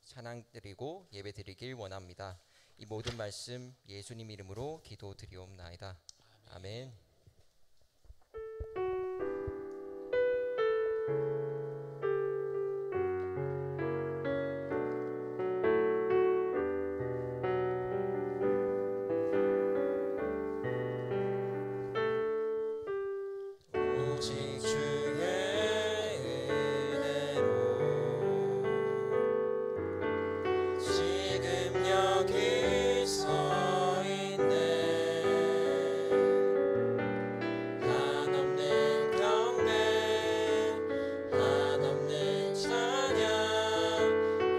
찬양 드리고 예배 드리길 원합니다. 이 모든 말씀 예수님 이름으로 기도드리옵나이다. 아멘. 오직 주의 은혜로 지금 여기 서 있네. 한없는 경배 한없는 찬양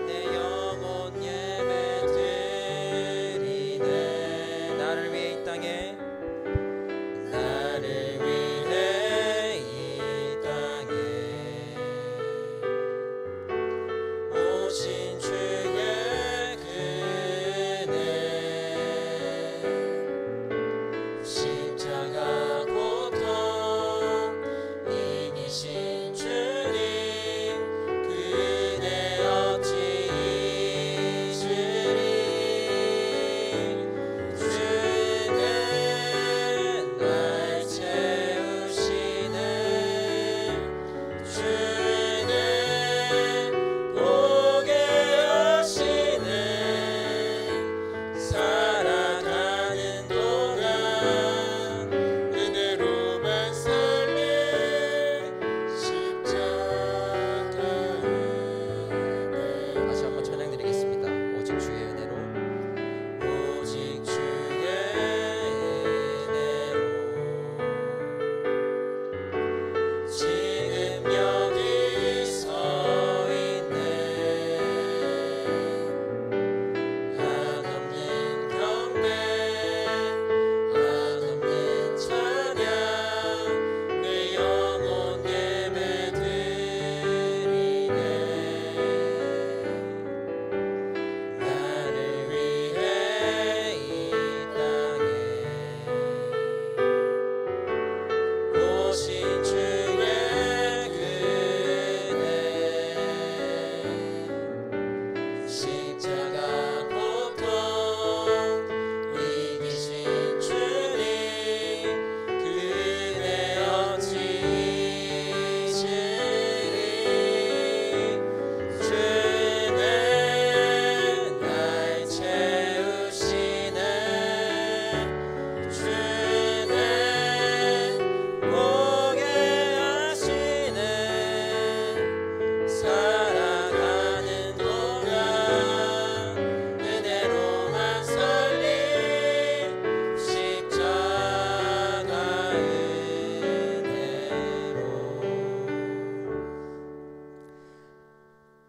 내 영혼 예배 드리네. 나를 위해 이 땅에 나를 위해 이 땅에 오신 주의 그네 십자가 고통 이기신 주님 그대 어찌 잊으리. 주는 날 채우시네. 주는 보게 하시네. 살아가는 동안 은혜로만 살리 십자가 은혜. 다시 한번 찬양드리겠습니다. 오직 주의 은혜로 오직 주의 은혜로 지금 여기 서 있네. 한없는 경배 한없는 찬양 내 영혼 예배 드리네. 나를 위해 이 땅에 오신 주의 그네 십자가 고통 이기신 주님 그대 어찌 잊으리. 주는 날 채우시네. 주는 보게 하시네. 살아가는 동안 은혜로만 살리 십자가 은혜로.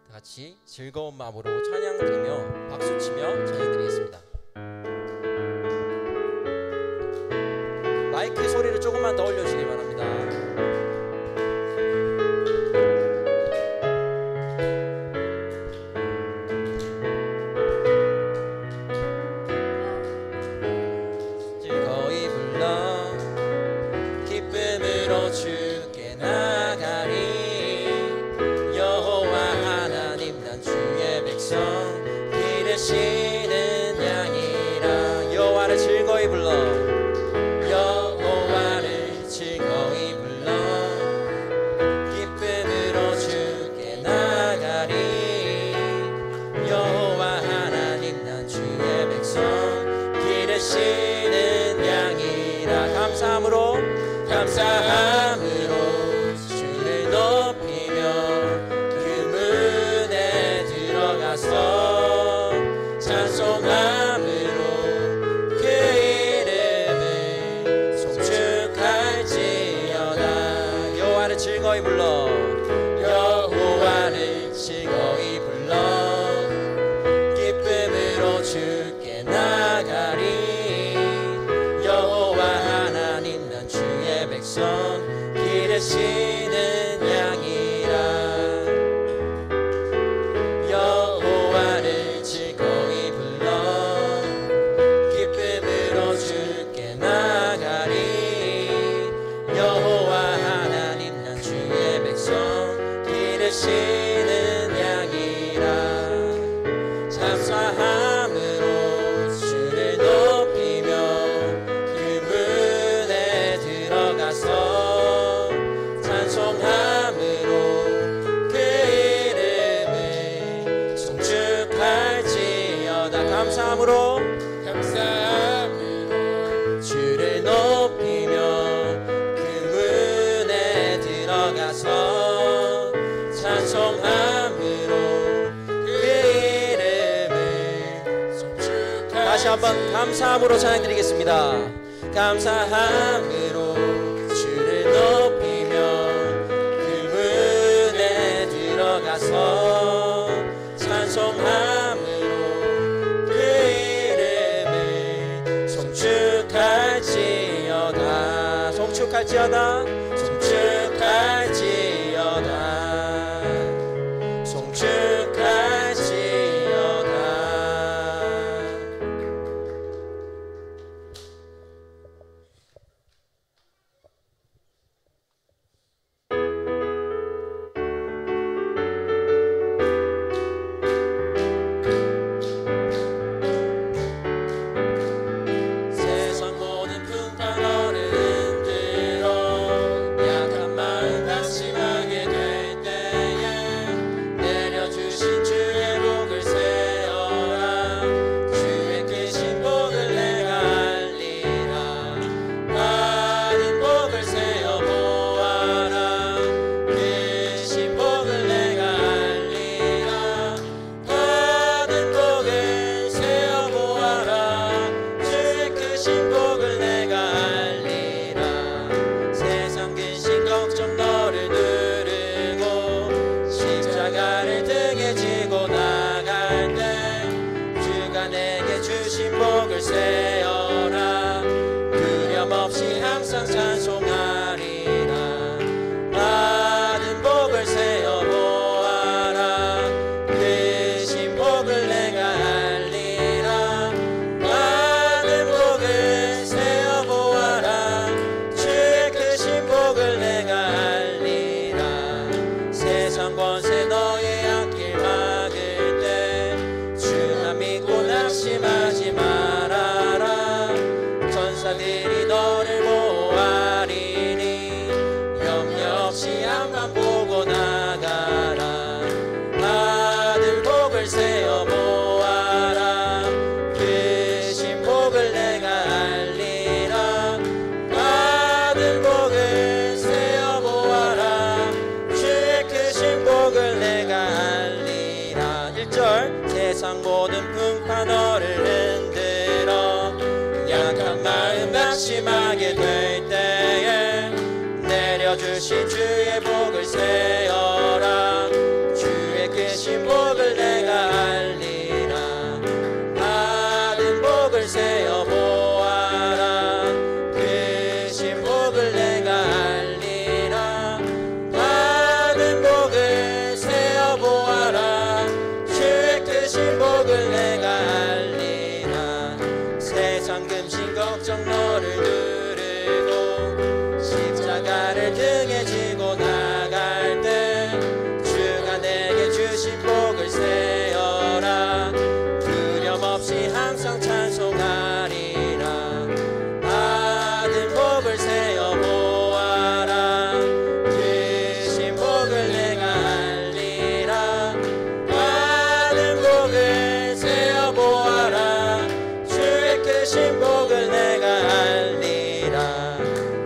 다 같이 즐거운 마음으로 찬양 드리며 박수 치며 찬양 드리겠습니다. 마이크 소리를 조금만 더 올려주시기 바랍니다. 즐거이 불러 기쁨으로 주께 나가리. 여호와 하나님 난 주의 백성 기르시는 양이라. 여호와를 즐거이 불러 여호와를 즐거이 불러 기쁨으로 주께 나가리. 여호와 하나님 난 주의 백성 기르시는 양이라. 감사함으로 주를 높이며 그 문에 들어가서 찬송하리. 감사함으로 주를 높이며 그 문에 들어가서 찬송함으로 그 이름을 다시 한번 감사함으로 찬양드리겠습니다. 감사함으로 주를 높이며 그 문에 들어가서 찬송함으로 그 이름을 송축할지어다 송축할지어다 송축할지어다 송축할지어다. 세상 모든 풍파 너를 흔들어 약한 마음 낙심하게 될 때에 내려주신 주의 복을 세어라. 주의 크신 복을 내가 알리라. 받은 복을 세어 보아라. 크신 복을 내가 알리라. 받은 복을 세어 보아라. 주의 크신 복을 내가 알리라. 세상 근심 걱정 너를 누르고 십자가를 등에 지고 나갈 때 주가 내게 주신 복을 세어라. 두려움 없이 항상 찬송하리라. 받은 복을 세어 보아라. 크신 복을 내가 알리라. 받은 복을 세어 보아라. 주의 크신 복을 내가 알리라. 세상 권세 너의 앞길 막을 때 주만 믿고 낙심하지 말아라. 천사들이 너를 보호하리니 염려 없이 앞만 보고 나가라. 받은 복을 세어 보아라. 크신 복을 내가 알리라. 받은 복을 세어 보아라. 주의 크신 복을 내가 알리라. 1절 세상 모든 풍파 너를 흔들어 약한 마음 낙심하게 될 때에 내려주신 주의 복을 세어라. 주의 크신 복을 내가 알리라. 받은 복을 세어 보아라. 크신 복을 내가 알리라. 받은 복을 세어 보아라. 주의 크신 복을 내가 알리라. 세상 근심 걱정 너를 누르고 십자가를 등에 지고 나갈 때 주가 내게 주신 복을 세어라. 두려움 없이 항상 찬송하리라. 받은 복을 세어 보아라. 크신 복을 내가 알리라. 받은 복을 세어 보아라. 주의 크신 복을 내가 알리라.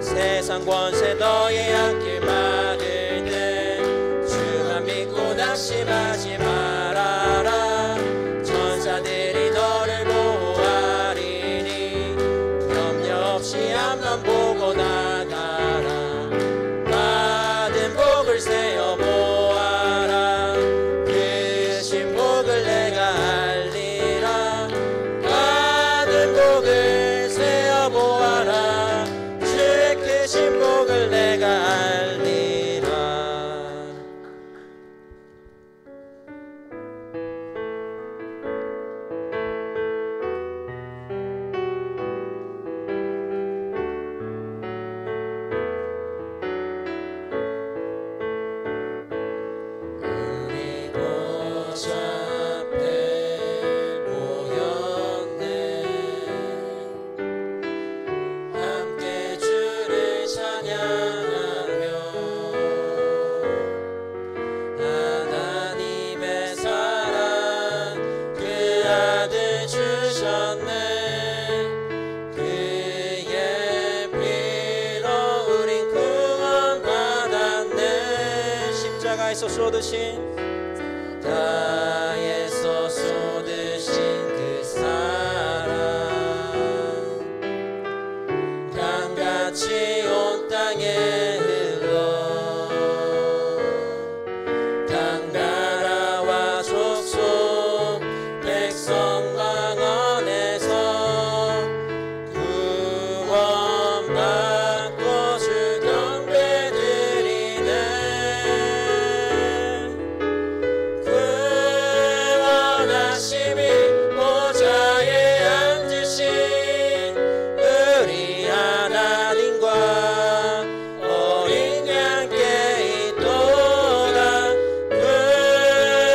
세상 권세 너의 앞길 막을 때 주만 믿고 낙심하지 말아라. 천사들이 너를 보호하리니 염려 없이 앞만 보고 나가라. 받은 복을 세어 보아라. 크신 복을 내가 알리라. 받은 복을 세어 보아라. 주의 크신 복을 내가 알리라. 우리 보좌 앞에 쏟으신 십자가에서 쏟으신 그 사랑 강같이 온 땅에 흘러 당나라와 족속 백성 방언에서 구원받고 주 경배 드리네. 구원하심이 보좌에 앉으신 우리 하나님과 어린 양께 있도다.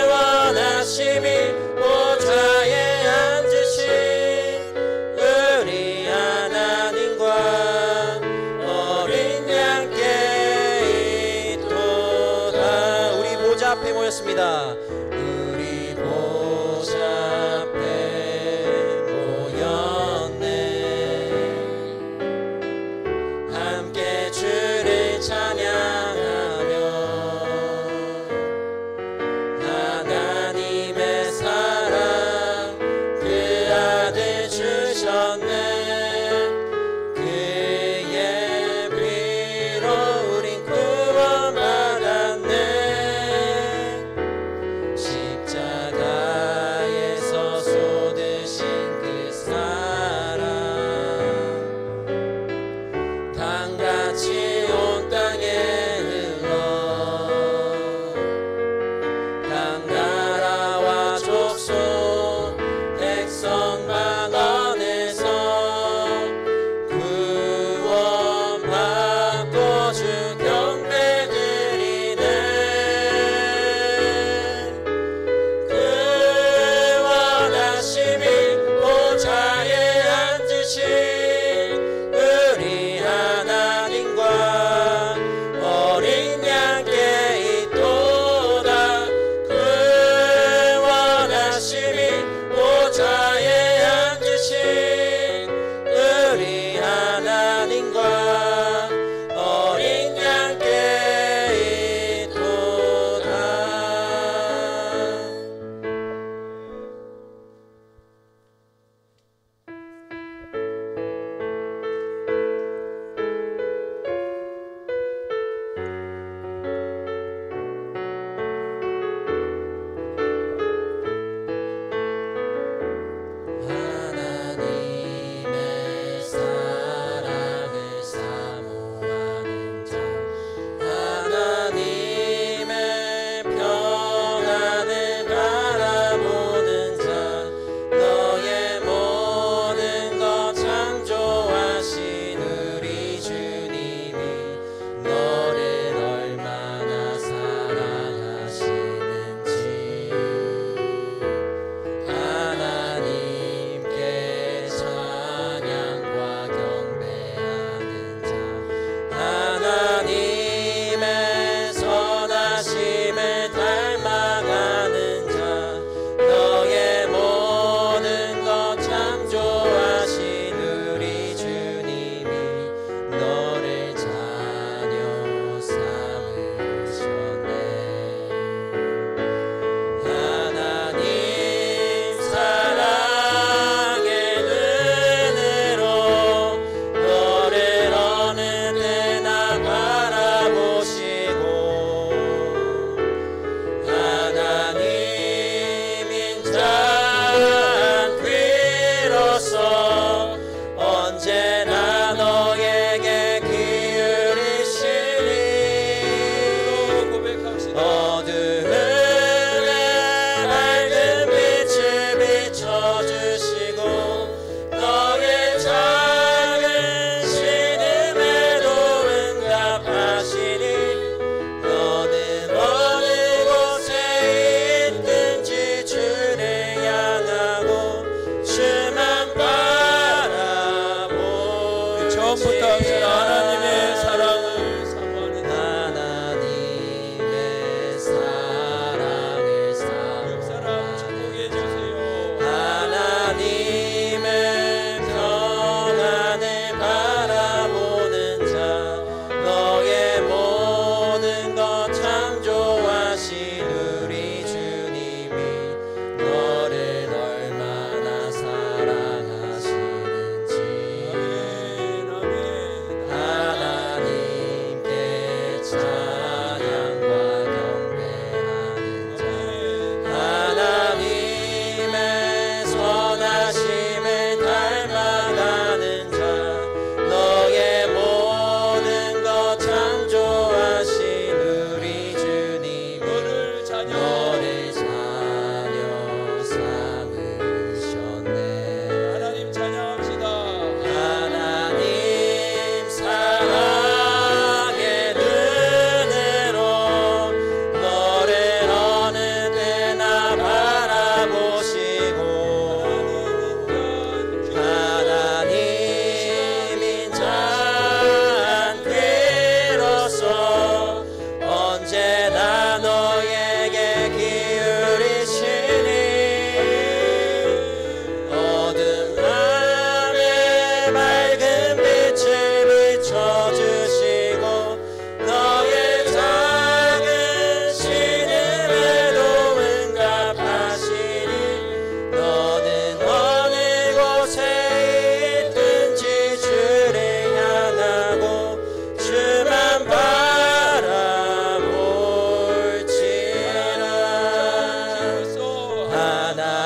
구원하심이 보좌에 앉으신 우리 하나님과 어린 양께 있도다. 우리 보좌 앞에 모였습니다. 우리 보좌 앞에 모였네. 함께 주를 찬양하며 하나님의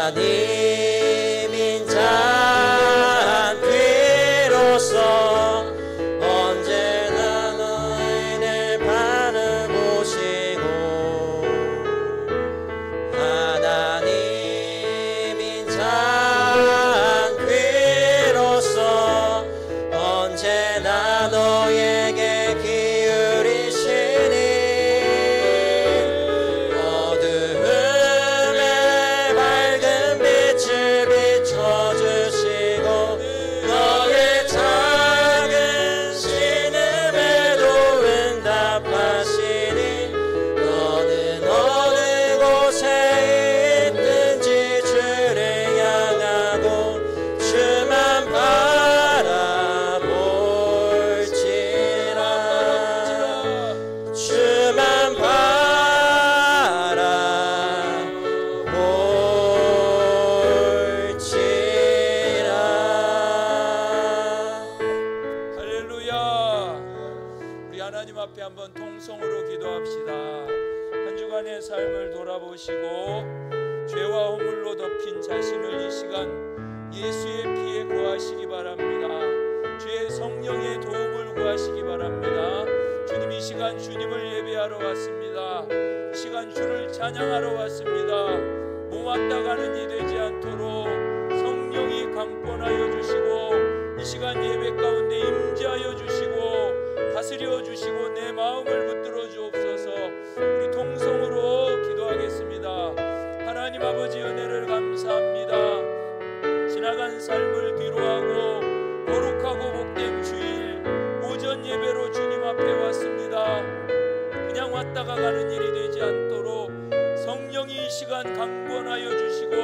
하나님인 자 귀로서 언제나 너희를 바라보시고 하나님인 자 귀로서 언제나 너에게 기울이시니 어두움에 밝은 빛을 비춰주시고 너의 작은 신음에도 응답하시니 너는 어느 곳에 있든지 주를 향하고 주만 바라볼지라 주만 바라볼지라. 할렐루야. 우리 하나님 앞에 한번 통성으로 기도합시다. 한 주간의 삶을 돌아보시고 죄와 허물로 덮인 자신을 이 시간 예수의 피에 구하시기 바랍니다. 주의 성령의 도움을 구하시기 바랍니다. 주님, 이 시간 주님을 예배하러 왔습니다. 이 시간 주를 찬양하러 왔습니다. 몸 왔다 가는 이 되지 않도록 성령이 강권하여 주시고 이 시간 예배 가운데 임재하여 주시고 다스려 주시고 내 마음을 붙들어 주옵소서. 우리 통성으로 기도하겠습니다. 하나님 아버지, 은혜를 감사합니다. 지나간 삶을 뒤로하고 거룩하고 복된 주일 오전 예배로 주님 앞에 왔습니다. 그냥 왔다가 가는 일이 되지 않도록 성령이 이 시간 강권하여 주시고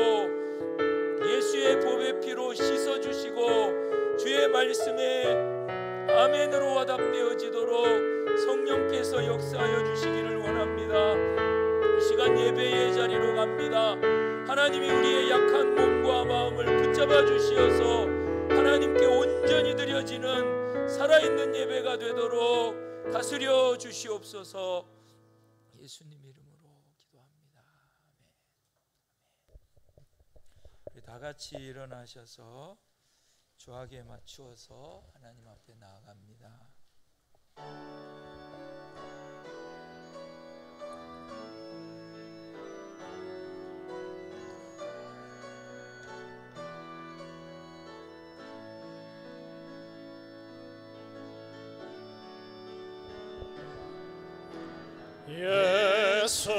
예수의 보배 피로 씻어주시고 주의 말씀에 아멘으로 화답되어지도록 성령께서 역사하여 주시기를 원합니다. 이 시간 예배의 자리로 갑니다. 하나님이 우리의 약한 몸과 마음을 붙잡아 주시어서 하나님께 온전히 드려지는 살아있는 예배가 되도록 다스려 주시옵소서. 예수님 이름으로 기도합니다. 아멘. 우리 다 같이 일어나셔서 주악에 맞추어서 하나님 앞에 나아갑니다. 예수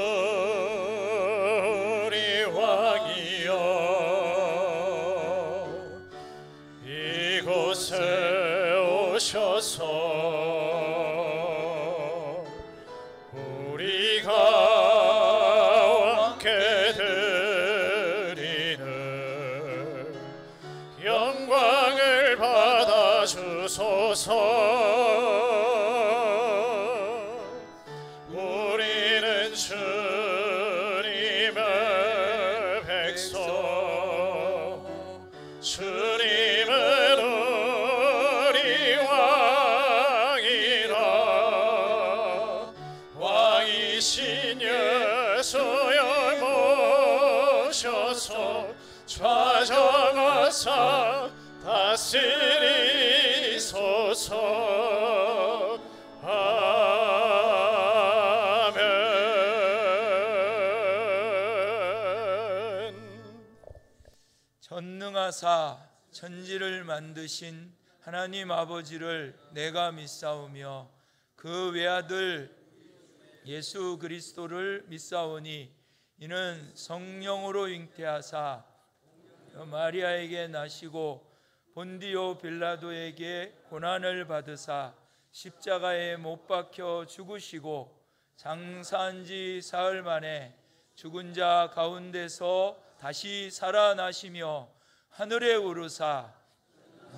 우리 왕이여 이곳에 오셔서 우리가 함께 드리는 영광을 받아 주소서. 주님의 백성 주님은 우리 왕이라 왕이신 예수여 모셔서 좌정하사 다스리소서. 전능하사 천지를 만드신 하나님 아버지를 내가 믿사오며 그 외아들 예수 그리스도를 믿사오니 이는 성령으로 잉태하사 마리아에게 나시고 본디오 빌라도에게 고난을 받으사 십자가에 못 박혀 죽으시고 장사한 지 사흘 만에 죽은 자 가운데서 다시 살아나시며 하늘에 오르사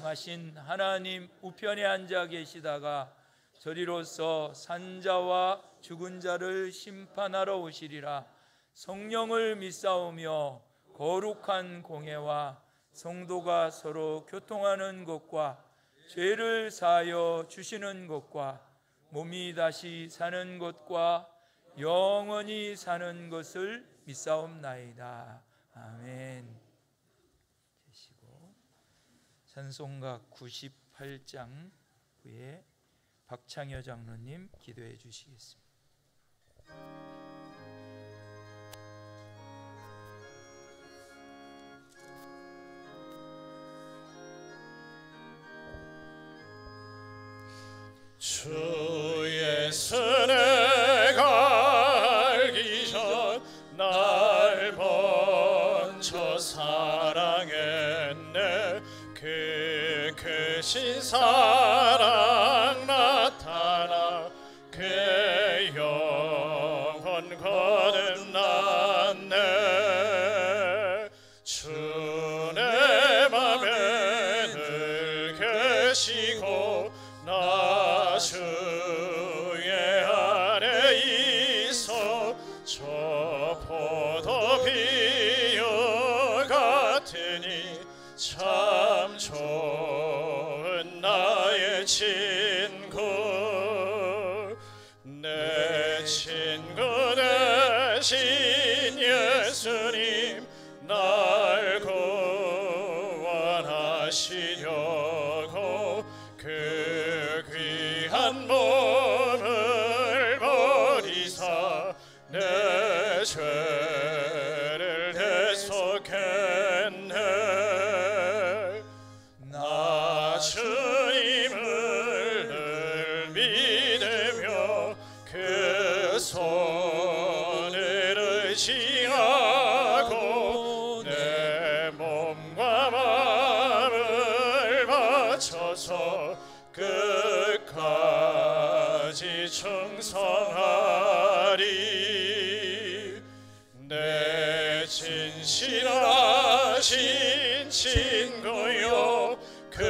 하신 하나님 우편에 앉아 계시다가 저리로서 산자와 죽은 자를 심판하러 오시리라. 성령을 믿사오며 거룩한 공회와 성도가 서로 교통하는 것과 죄를 사하여 주시는 것과 몸이 다시 사는 것과 영원히 사는 것을 믿사옵나이다. 아멘. 찬송가 98장 후에 박창여 장로님 기도해 주시겠습니다. 주의 은혜가 알기 전 날 먼저 사랑했네. 그 크신 사랑 나타나 그 영원 거듭났네. 주 내 맘에 늘 계시고 나 주의 안에 있어 저 포도 비유 같으니 참 좋은 나의 친구. 내 친구 되신 예수님 날 구원하시려고 그 귀한 몸을 버리사 내 죄를 대속했네. 나 주님을 늘 믿으며 그 손을 의지하고 내 몸과 마음을 바쳐서 끝까지 충성하리. 내 진실하신 친구여 그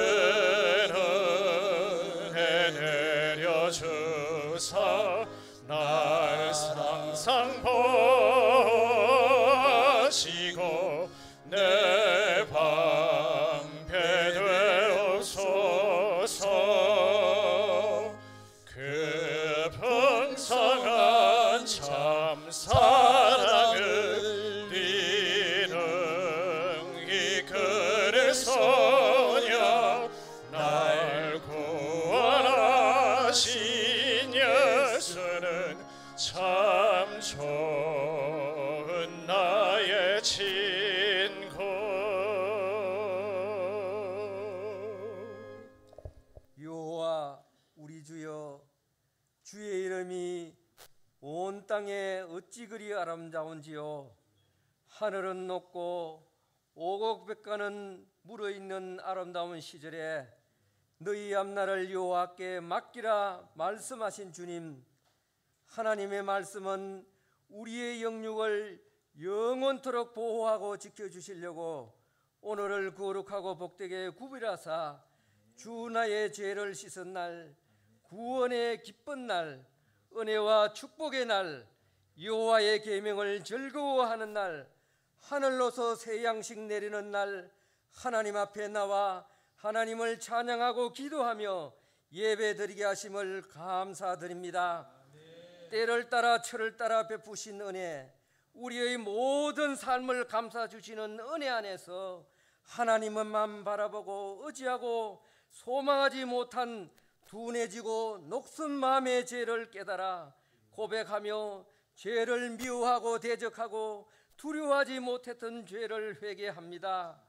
은혜 내려주사 날 항상 보시고 내 방패 되옵소서. 그 풍성한 참 사랑을 이룬 이끌을 소녀 날 구원하신 예수는 참 좋은 나의 친구. 여호와 우리 주여, 주의 이름이 온 땅에 어찌 그리 아름다운지요. 하늘은 높고 오곡백과는 물어있는 아름다운 시절에 너희 앞날을 여호와께 맡기라 말씀하신 주님, 하나님의 말씀은 우리의 영육을 영원토록 보호하고 지켜주시려고 오늘을 거룩하고 복되게 구별하사 주 나의 죄를 씻은 날, 구원의 기쁜 날, 은혜와 축복의 날, 여호와의 계명을 즐거워하는 날, 하늘로서 새 양식 내리는 날, 하나님 앞에 나와 하나님을 찬양하고 기도하며 예배드리게 하심을 감사드립니다. 때를 따라 철을 따라 베푸신 은혜, 우리의 모든 삶을 감싸 주시는 은혜 안에서 하나님만 바라보고 의지하고 소망하지 못한 둔해지고 녹슨 마음의 죄를 깨달아 고백하며 죄를 미워하고 대적하고 두려워하지 못했던 죄를 회개합니다.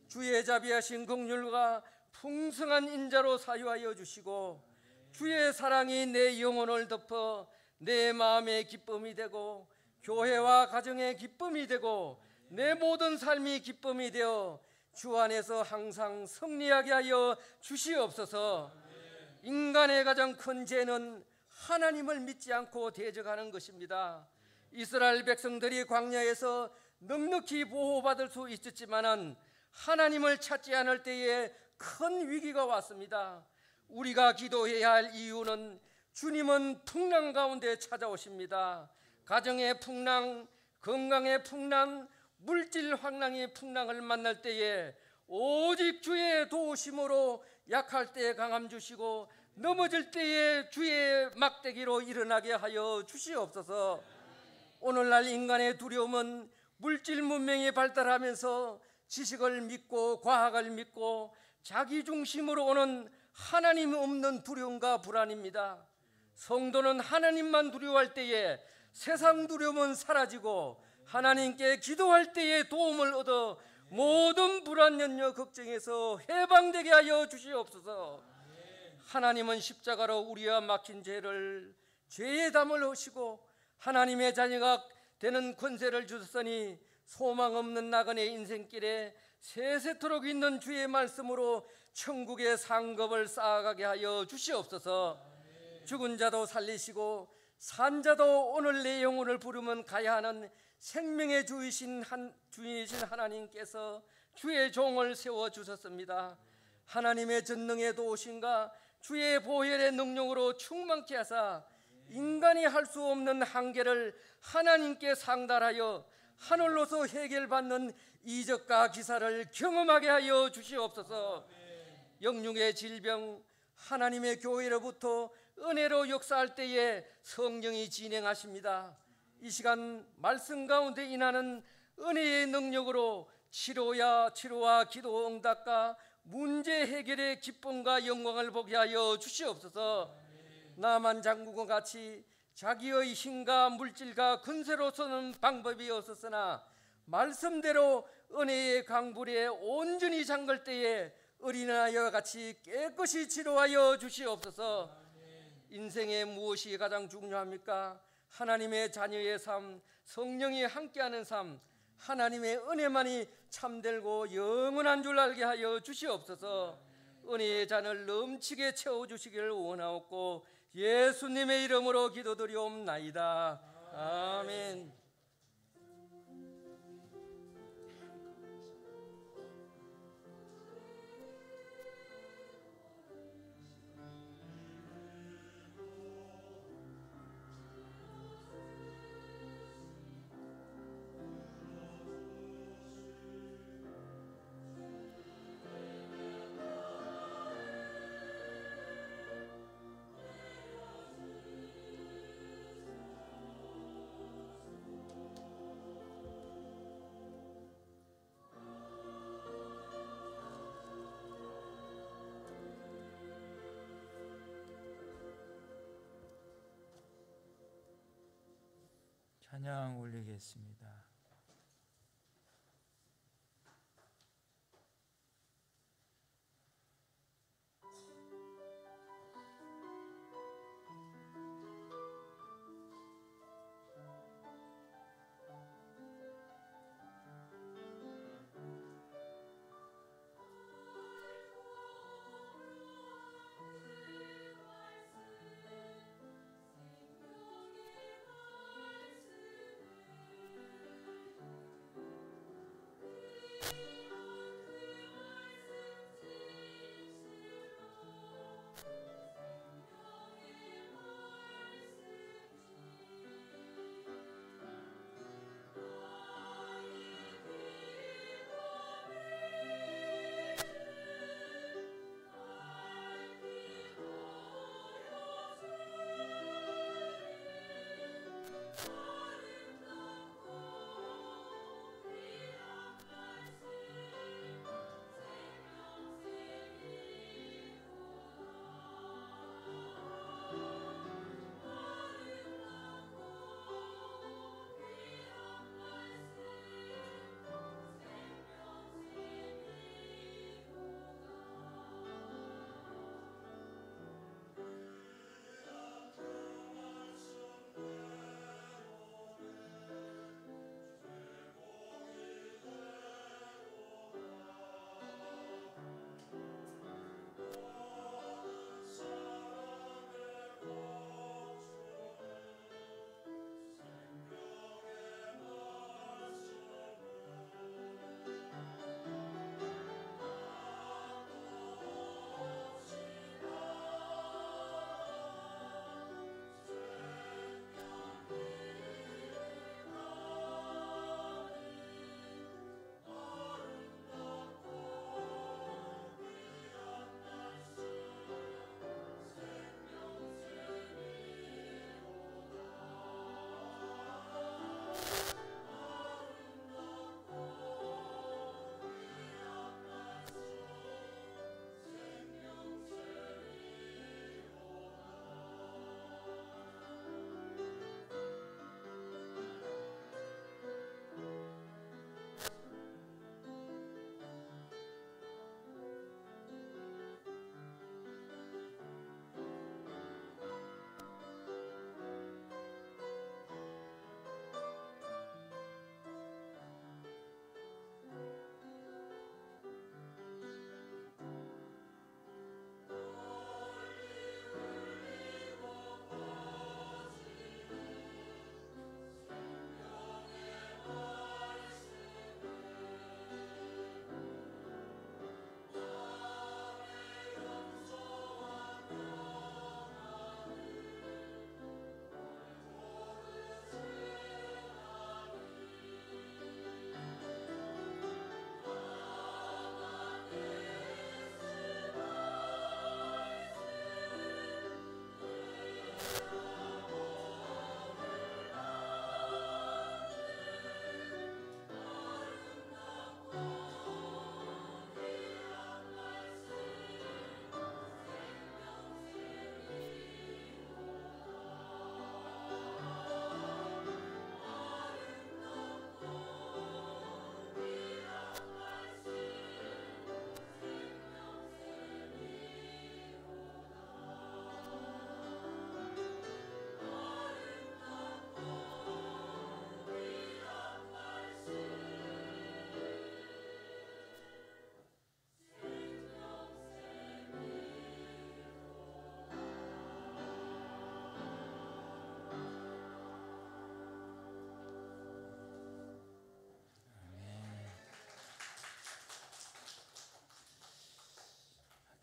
주의 자비하신 긍휼과 풍성한 인자로 사유하여 주시고 주의 사랑이 내 영혼을 덮어 내 마음의 기쁨이 되고 교회와 가정의 기쁨이 되고 내 모든 삶이 기쁨이 되어 주 안에서 항상 승리하게 하여 주시옵소서. 인간의 가장 큰 죄는 하나님을 믿지 않고 대적하는 것입니다. 이스라엘 백성들이 광야에서 넉넉히 보호받을 수 있었지만은 하나님을 찾지 않을 때에 큰 위기가 왔습니다. 우리가 기도해야 할 이유는 주님은 풍랑 가운데 찾아오십니다. 가정의 풍랑, 건강의 풍랑, 물질 황랑의 풍랑을 만날 때에 오직 주의 도우심으로 약할 때에 강함 주시고 넘어질 때에 주의 막대기로 일어나게 하여 주시옵소서. 오늘날 인간의 두려움은 물질 문명이 발달하면서 지식을 믿고 과학을 믿고 자기 중심으로 오는 하나님 없는 두려움과 불안입니다. 성도는 하나님만 두려워할 때에 세상 두려움은 사라지고 하나님께 기도할 때에 도움을 얻어 모든 불안, 염려, 걱정에서 해방되게 하여 주시옵소서. 하나님은 십자가로 우리와 막힌 죄의 담을 하시고 하나님의 자녀가 되는 권세를 주셨으니 소망 없는 나그네 인생길에 세세토록 있는 주의 말씀으로 천국의 상급을 쌓아가게 하여 주시옵소서. 죽은 자도 살리시고 산 자도 오늘 내 영혼을 부르면 가야 하는 생명의 주이신 하나님께서 주의 종을 세워주셨습니다. 하나님의 전능의 도우심과 주의 보혈의 능력으로 충만케 하사 인간이 할 수 없는 한계를 하나님께 상달하여 하늘로서 해결받는 이적과 기사를 경험하게 하여 주시옵소서. 영육의 질병, 하나님의 교회로부터 은혜로 역사할 때에 성령이 진행하십니다. 이 시간 말씀 가운데 인하는 은혜의 능력으로 치료와 기도 응답과 문제 해결의 기쁨과 영광을 보게 하여 주시옵소서. 나만 장군과 같이 자기의 힘과 물질과 근세로서는 방법이 없었으나 말씀대로 은혜의 강불에 온전히 잠글 때에 어린아이와 같이 깨끗이 치료하여 주시옵소서. 인생에 무엇이 가장 중요합니까? 하나님의 자녀의 삶, 성령이 함께하는 삶, 하나님의 은혜만이 참되고 영원한 줄 알게 하여 주시옵소서. 은혜의 잔을 넘치게 채워주시기를 원하옵고 예수님의 이름으로 기도드리옵나이다. 아멘. 찬양 올리겠습니다.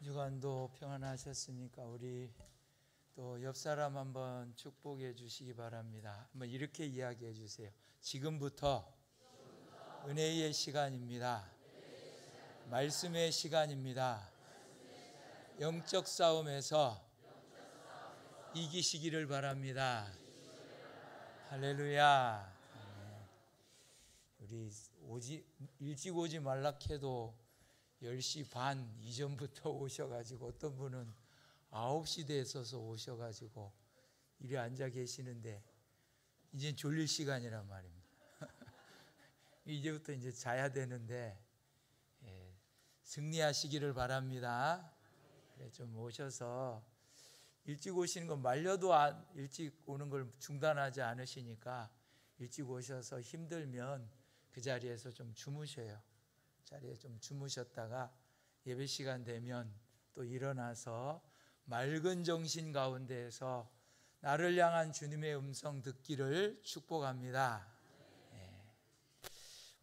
주간도 평안하셨습니까? 우리 또 옆 사람 한번 축복해 주시기 바랍니다. 한번 이렇게 이야기해 주세요. 지금부터 은혜의 시간입니다. 말씀의 시간입니다. 영적 싸움에서 이기시기를 바랍니다. 할렐루야. 우리 일찍 오지 말라 해도 10시 반 이전부터 오셔가지고 어떤 분은 9시 돼서서 오셔가지고 이리 앉아 계시는데 이제 졸릴 시간이란 말입니다. 이제부터 이제 자야 되는데 승리하시기를 바랍니다. 좀 오셔서 일찍 오시는 건 말려도 일찍 오는 걸 중단하지 않으시니까 일찍 오셔서 힘들면 그 자리에서 좀 주무셔요. 자리에 좀 주무셨다가 예배 시간 되면 또 일어나서 맑은 정신 가운데에서 나를 향한 주님의 음성 듣기를 축복합니다.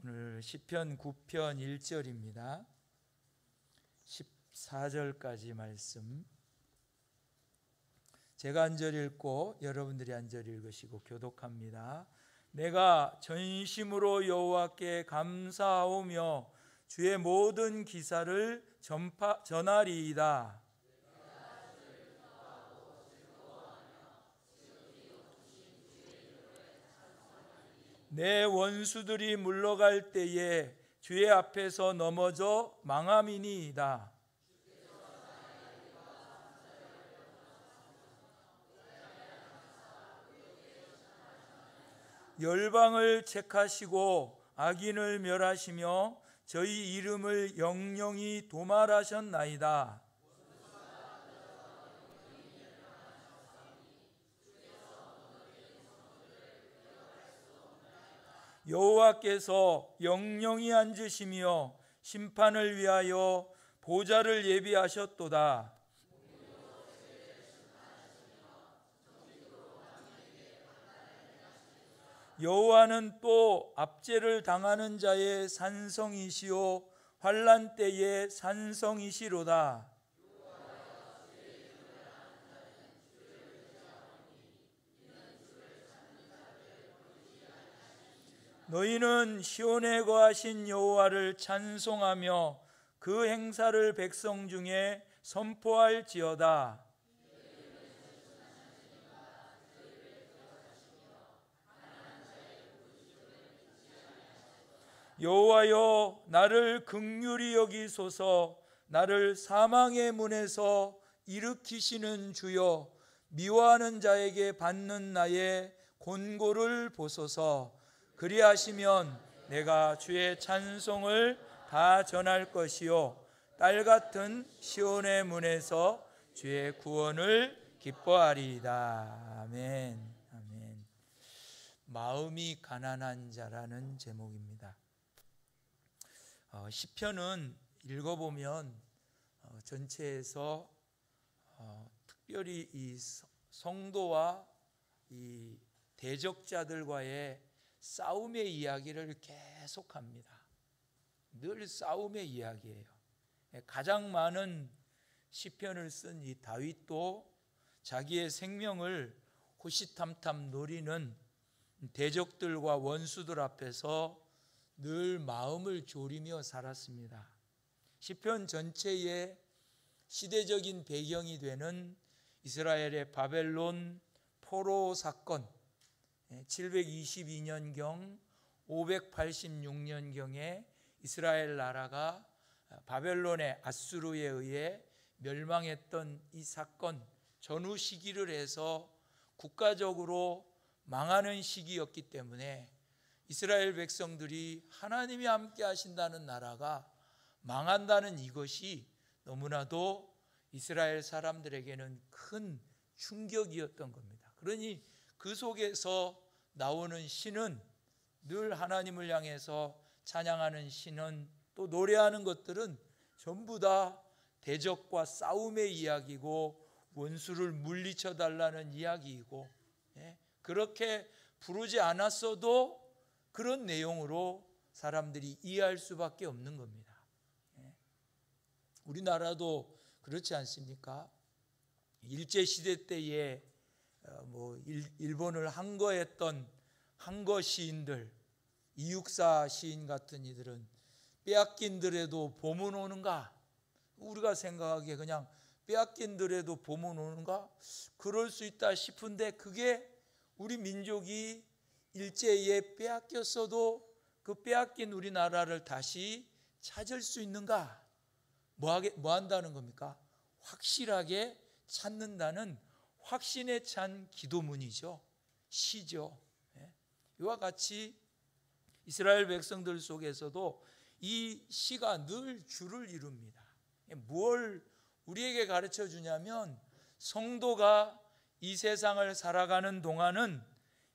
오늘 시편 9편 1절입니다. 14절까지 말씀 제가 한 절 읽고 여러분들이 한 절 읽으시고 교독합니다. 내가 전심으로 여호와께 감사하오며 주의 모든 기사를 전하리이다. 내 원수들이 물러갈 때에 주의 앞에서 넘어져 망함이니이다. 열방을 책하시고 악인을 멸하시며 저희 이름을 영영히 도말하셨나이다. 여호와께서 영영히 앉으시며 심판을 위하여 보좌를 예비하셨도다. 여호와는 또 압제를 당하는 자의 산성이시오 환난 때의 산성이시로다. 너희는 시온에 거하신 여호와를 찬송하며 그 행사를 백성 중에 선포할지어다. 여호와여 나를 긍휼히 여기소서. 나를 사망의 문에서 일으키시는 주여 미워하는 자에게 받는 나의 곤고를 보소서. 그리하시면 내가 주의 찬송을 다 전할 것이요 딸 같은 시온의 문에서 주의 구원을 기뻐하리이다. 아멘. 아멘. 마음이 가난한 자라는 제목입니다. 시편은 읽어보면 전체에서 특별히 이 성도와 이 대적자들과의 싸움의 이야기를 계속합니다. 늘 싸움의 이야기예요. 가장 많은 시편을 쓴 이 다윗도 자기의 생명을 호시탐탐 노리는 대적들과 원수들 앞에서 늘 마음을 졸이며 살았습니다. 시편 전체의 시대적인 배경이 되는 이스라엘의 바벨론 포로 사건 722년경 586년경에 이스라엘 나라가 바벨론의 아수르에 의해 멸망했던 이 사건 전후 시기를 해서 국가적으로 망하는 시기였기 때문에 이스라엘 백성들이 하나님이 함께 하신다는 나라가 망한다는 이것이 너무나도 이스라엘 사람들에게는 큰 충격이었던 겁니다. 그러니 그 속에서 나오는 시는 늘 하나님을 향해서 찬양하는 시는 또 노래하는 것들은 전부 다 대적과 싸움의 이야기고 원수를 물리쳐 달라는 이야기이고 그렇게 부르지 않았어도 그런 내용으로 사람들이 이해할 수밖에 없는 겁니다. 우리나라도 그렇지 않습니까? 일제 시대 때에 일본을 항거했던 항거 시인들, 이육사 시인 같은 이들은 빼앗긴들에도 봄은 오는가? 우리가 생각하기에 그냥 빼앗긴들에도 봄은 오는가? 그럴 수 있다 싶은데, 그게 우리 민족이 일제에 빼앗겼어도 그 빼앗긴 우리나라를 다시 찾을 수 있는가? 뭐 한다는 겁니까? 확실하게 찾는다는 확신에 찬 기도문이죠. 시죠. 이와 같이 이스라엘 백성들 속에서도 이 시가 늘 주를 이룹니다. 뭘 우리에게 가르쳐 주냐면, 성도가 이 세상을 살아가는 동안은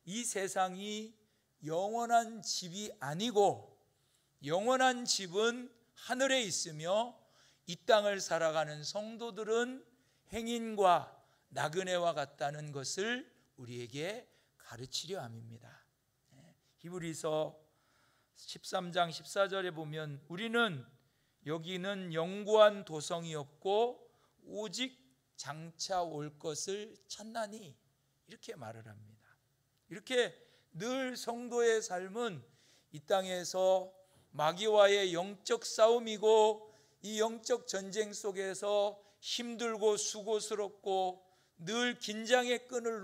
이 세상이 영원한 집이 아니고, 영원한 집은 하늘에 있으며, 이 땅을 살아가는 성도들은 행인과 나그네와 같다는 것을 우리에게 가르치려 함입니다. 히브리서 13장 14절에 보면, 우리는 여기는 영구한 도성이 없고 오직 장차 올 것을 찾나니, 이렇게 말을 합니다. 이렇게 늘 성도의 삶은 이 땅에서 마귀와의 영적 싸움이고, 이 영적 전쟁 속에서 힘들고 수고스럽고 늘 긴장의 끈을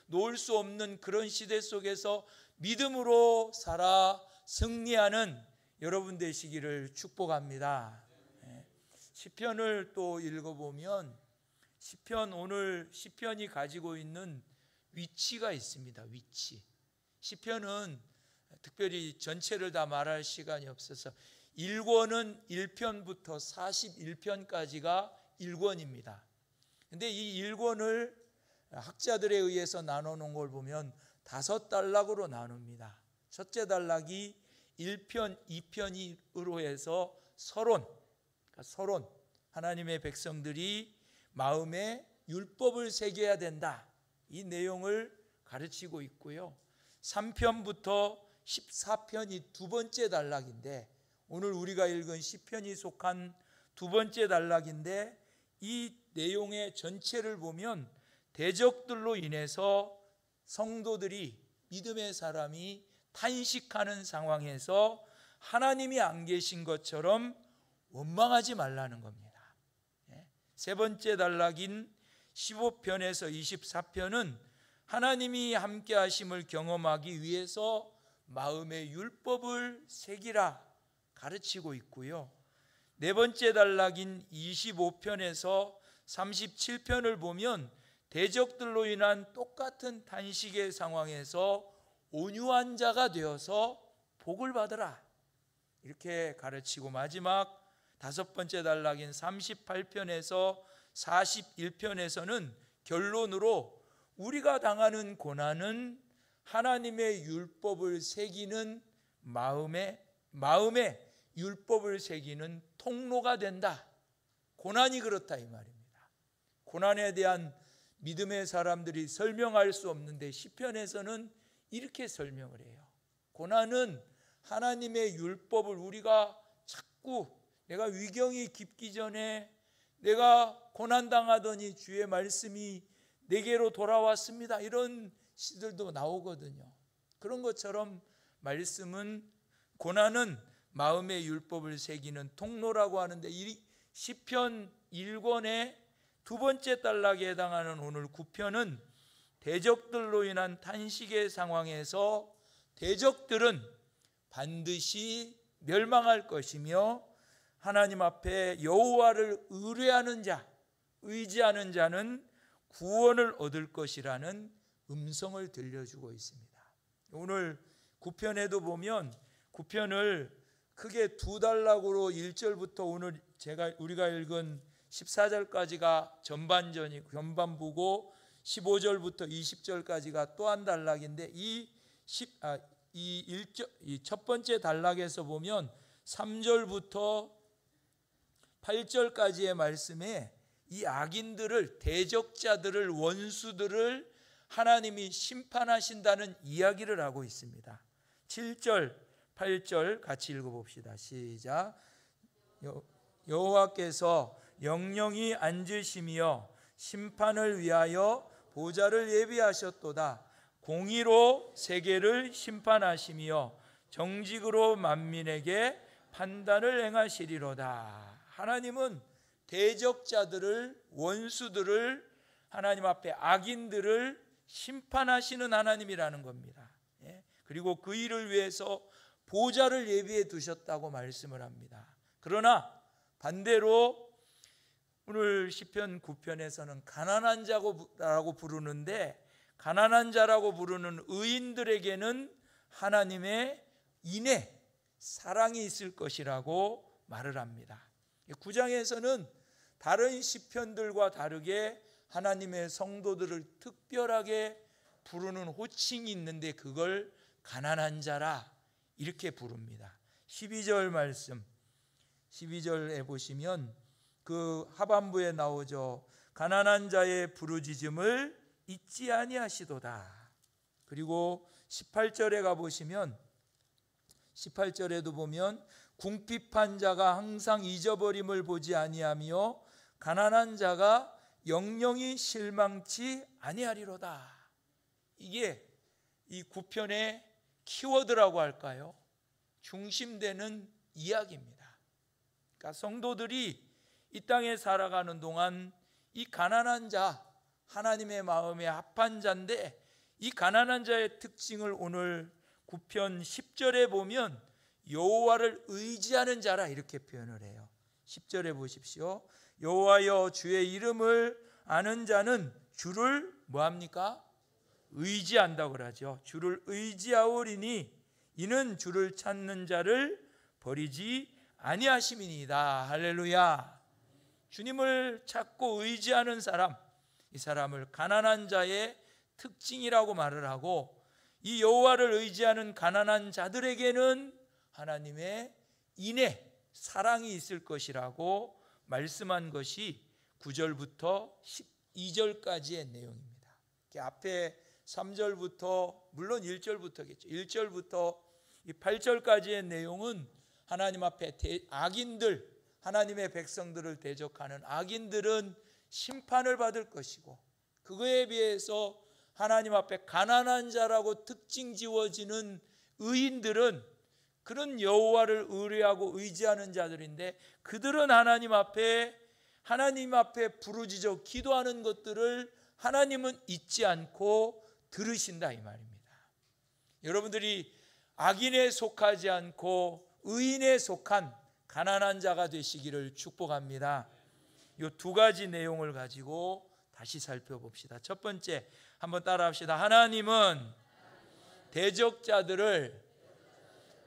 놓을 수 없는 그런 시대 속에서 믿음으로 살아 승리하는 여러분 되시기를 축복합니다. 시편을 또 읽어보면, 오늘 시편이 가지고 있는 위치가 있습니다. 위치. 시편은 특별히 전체를 다 말할 시간이 없어서 1권은 1편부터 41편까지가 1권입니다. 근데 이 1권을 학자들에 의해서 나눠 놓은 걸 보면 5단락으로 나눕니다. 첫째 단락이 1편, 2편으로 해서 서론, 하나님의 백성들이 마음에 율법을 새겨야 된다, 이 내용을 가르치고 있고요. 3편부터 14편이 두 번째 단락인데, 오늘 우리가 읽은 시편이 속한 두 번째 단락인데, 이 내용의 전체를 보면 대적들로 인해서 성도들이, 믿음의 사람이 탄식하는 상황에서 하나님이 안 계신 것처럼 원망하지 말라는 겁니다. 세 번째 단락인 15편에서 24편은 하나님이 함께 하심을 경험하기 위해서 마음의 율법을 새기라 가르치고 있고요. 네 번째 단락인 25편에서 37편을 보면 대적들로 인한 똑같은 탄식의 상황에서 온유한 자가 되어서 복을 받으라, 이렇게 가르치고, 마지막 다섯 번째 단락인 38편에서 41편에서는 결론으로 우리가 당하는 고난은 하나님의 율법을 새기는 마음에 율법을 새기는 통로가 된다. 고난이 그렇다, 이 말입니다. 고난에 대한 믿음의 사람들이 설명할 수 없는데 시편에서는 이렇게 설명을 해요. 고난은 하나님의 율법을 우리가 자꾸, 내가 위경이 깊기 전에 내가 고난당하더니 주의 말씀이 내게로 돌아왔습니다, 이런 시들도 나오거든요. 그런 것처럼 말씀은, 고난은 마음의 율법을 새기는 통로라고 하는데, 이 시편 1권의 두 번째 단락에 해당하는 오늘 9편은 대적들로 인한 탄식의 상황에서 대적들은 반드시 멸망할 것이며 하나님 앞에 여호와를 의뢰하는 자, 의지하는 자는 구원을 얻을 것이라는 음성을 들려주고 있습니다. 오늘 9편에도 보면 9편을 크게 두 단락으로 1절부터 오늘 우리가 읽은 14절까지가 전반부고 15절부터 20절까지가 또 한 단락인데, 이 첫 번째 단락에서 보면 3절부터 8절까지의 말씀에 이 악인들을, 대적자들을, 원수들을 하나님이 심판하신다는 이야기를 하고 있습니다. 7절, 8절 같이 읽어봅시다. 시작. 여호와께서 영영이 앉으시며 심판을 위하여 보좌를 예비하셨도다. 공의로 세계를 심판하시며 정직으로 만민에게 판단을 행하시리로다. 하나님은 대적자들을, 원수들을, 하나님 앞에 악인들을 심판하시는 하나님이라는 겁니다. 그리고 그 일을 위해서 보좌를 예비해 두셨다고 말씀을 합니다. 그러나 반대로 오늘 시편 9편에서는 가난한 자라고 부르는데, 가난한 자라고 부르는 의인들에게는 하나님의 인애, 사랑이 있을 것이라고 말을 합니다. 9장에서는 다른 시편들과 다르게 하나님의 성도들을 특별하게 부르는 호칭이 있는데 그걸 가난한 자라 이렇게 부릅니다. 12절 말씀, 12절에 보시면 그 하반부에 나오죠. 가난한 자의 부르짖음을 잊지 아니하시도다. 그리고 18절에 가보시면 18절에도 보면 궁핍한 자가 항상 잊어버림을 보지 아니하며 가난한 자가 영영이 실망치 아니하리로다. 이게 이 9편의 키워드라고 할까요? 중심되는 이야기입니다. 그러니까 성도들이 이 땅에 살아가는 동안 이 가난한 자, 하나님의 마음에 합한 자인데, 이 가난한 자의 특징을 오늘 9편 10절에 보면 여호와를 의지하는 자라 이렇게 표현을 해요. 10절에 보십시오. 여호와여 주의 이름을 아는 자는 주를 뭐합니까? 의지한다고 그러죠. 주를 의지하오리니 이는 주를 찾는 자를 버리지 아니하심이니이다. 할렐루야. 주님을 찾고 의지하는 사람, 이 사람을 가난한 자의 특징이라고 말을 하고, 이 여호와를 의지하는 가난한 자들에게는 하나님의 인애, 사랑이 있을 것이라고 말씀한 것이 9절부터 12절까지의 내용입니다. 앞에 3절부터, 물론 1절부터겠죠. 1절부터 8절까지의 내용은 하나님 앞에 악인들, 하나님의 백성들을 대적하는 악인들은 심판을 받을 것이고, 그거에 비해서 하나님 앞에 가난한 자라고 특징 지워지는 의인들은 그런 여호와를 의뢰하고 의지하는 자들인데, 그들은 하나님 앞에 부르짖어 기도하는 것들을 하나님은 잊지 않고 들으신다 이 말입니다. 여러분들이 악인에 속하지 않고 의인에 속한 가난한 자가 되시기를 축복합니다. 이 두 가지 내용을 가지고 다시 살펴봅시다. 첫 번째, 한번 따라합시다. 하나님은 대적자들을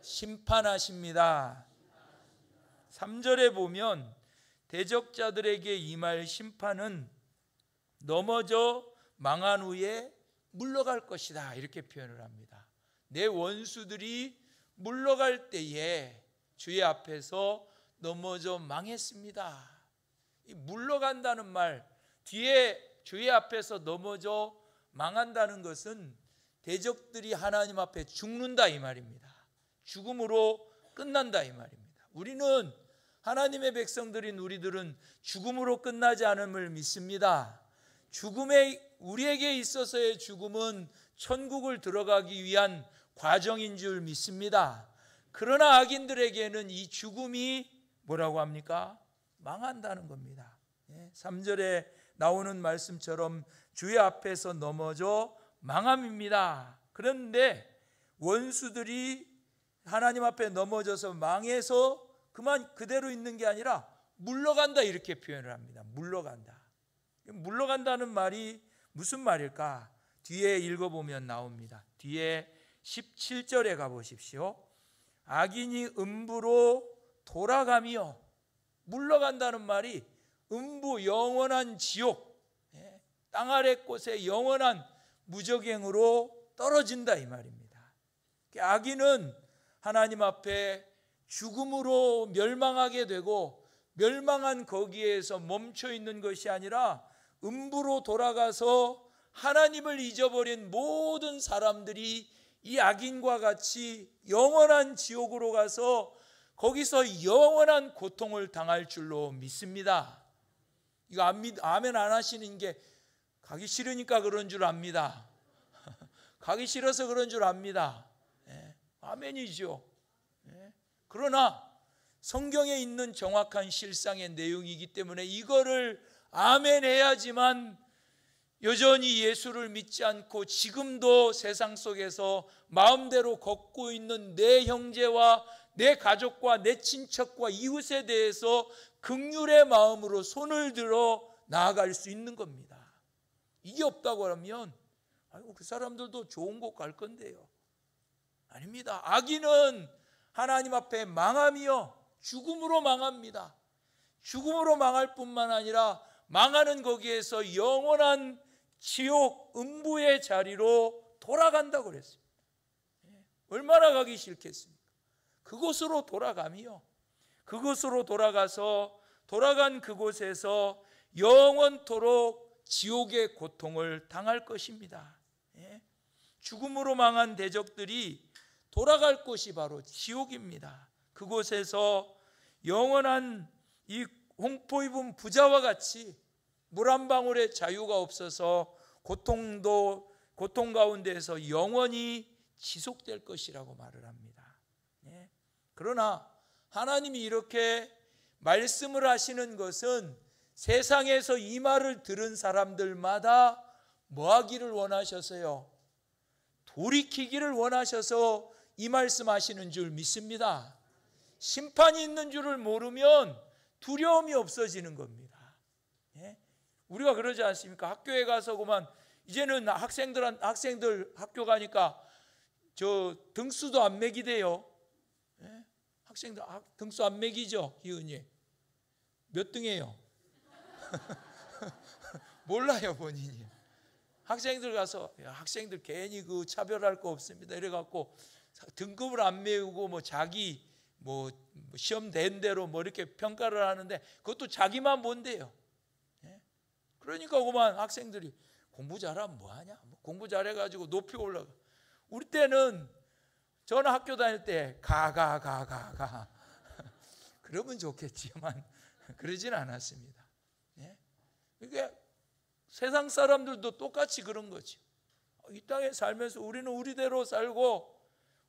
심판하십니다. 3절에 보면 대적자들에게 임할 심판은 넘어져 망한 후에 물러갈 것이다 이렇게 표현을 합니다. 내 원수들이 물러갈 때에 주의 앞에서 넘어져 망했습니다. 이 물러간다는 말, 뒤에 주의 앞에서 넘어져 망한다는 것은 대적들이 하나님 앞에 죽는다 이 말입니다. 죽음으로 끝난다 이 말입니다. 우리는, 하나님의 백성들인 우리들은 죽음으로 끝나지 않음을 믿습니다. 우리에게 있어서의 죽음은 천국을 들어가기 위한 과정인 줄 믿습니다. 그러나 악인들에게는 이 죽음이 뭐라고 합니까? 망한다는 겁니다. 3절에 나오는 말씀처럼 주의 앞에서 넘어져 망함입니다. 그런데 원수들이 하나님 앞에 넘어져서 망해서 그만 그대로 있는 게 아니라 물러간다 이렇게 표현을 합니다. 물러간다는 말이 무슨 말일까? 뒤에 읽어보면 나옵니다. 뒤에 17절에 가보십시오. 악인이 음부로 돌아가며, 물러간다는 말이 음부, 영원한 지옥, 땅 아래 곳에 영원한 무저갱으로 떨어진다 이 말입니다. 악인은 하나님 앞에 죽음으로 멸망하게 되고, 멸망한 거기에서 멈춰 있는 것이 아니라 음부로 돌아가서 하나님을 잊어버린 모든 사람들이 이 악인과 같이 영원한 지옥으로 가서 거기서 영원한 고통을 당할 줄로 믿습니다. 이거 아멘 안 하시는 게 가기 싫으니까 그런 줄 압니다. 가기 싫어서 그런 줄 압니다. 아멘이죠. 그러나 성경에 있는 정확한 실상의 내용이기 때문에 이거를 아멘 해야지만 여전히 예수를 믿지 않고 지금도 세상 속에서 마음대로 걷고 있는 내 형제와 내 가족과 내 친척과 이웃에 대해서 긍휼의 마음으로 손을 들어 나아갈 수 있는 겁니다. 이게 없다고 하면 그 사람들도 좋은 곳 갈 건데요. 아닙니다. 악인은 하나님 앞에 망함이요 죽음으로 망합니다. 죽음으로 망할 뿐만 아니라 망하는 거기에서 영원한 지옥 음부의 자리로 돌아간다고 그랬습니다. 얼마나 가기 싫겠습니까? 그곳으로 돌아가며 그곳으로 돌아가서 돌아간 그곳에서 영원토록 지옥의 고통을 당할 것입니다. 죽음으로 망한 대적들이 돌아갈 곳이 바로 지옥입니다. 그곳에서 영원한 이 홍포 입은 부자와 같이 물 한 방울의 자유가 없어서 고통 가운데에서 영원히 지속될 것이라고 말을 합니다. 그러나 하나님이 이렇게 말씀을 하시는 것은 세상에서 이 말을 들은 사람들마다 뭐 하기를 원하셔서요? 돌이키기를 원하셔서 이 말씀하시는 줄 믿습니다. 심판이 있는 줄을 모르면 두려움이 없어지는 겁니다. 우리가 그러지 않습니까? 학교에 가서 그만 이제는 학생들 학교 가니까 저 등수도 안 매기대요. 학생들 등수 안 매기죠, 기은이? 몇 등이에요? 몰라요, 본인이. 학생들 가서 학생들 괜히 그 차별할 거 없습니다. 이래갖고 등급을 안 매우고 뭐 자기 뭐 시험 된 대로 뭐 이렇게 평가를 하는데 그것도 자기만 본대요. 그러니까 그만 학생들이 공부 잘하면 뭐하냐? 공부 잘해가지고 높이 올라가. 우리 때는 저는 학교 다닐 때 가 그러면 좋겠지만 그러진 않았습니다. 그러니까 세상 사람들도 똑같이 그런 거죠. 이 땅에 살면서 우리는 우리대로 살고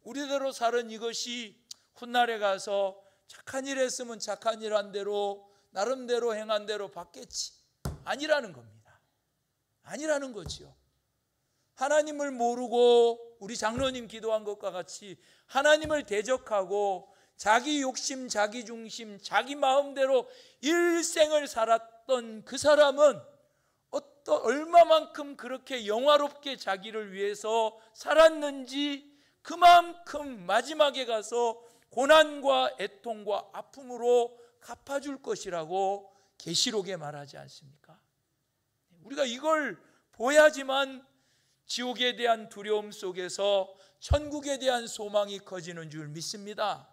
우리대로 사는 이것이 훗날에 가서 착한 일 했으면 착한 일 한 대로 나름대로 행한 대로 받겠지. 아니라는 겁니다. 아니라는 거지요. 하나님을 모르고 우리 장로님 기도한 것과 같이 하나님을 대적하고 자기 욕심, 자기 중심, 자기 마음대로 일생을 살았던 그 사람은 얼마만큼 그렇게 영화롭게 자기를 위해서 살았는지 그만큼 마지막에 가서 고난과 애통과 아픔으로 갚아줄 것이라고 계시록에 말하지 않습니까? 우리가 이걸 보야지만 지옥에 대한 두려움 속에서 천국에 대한 소망이 커지는 줄 믿습니다.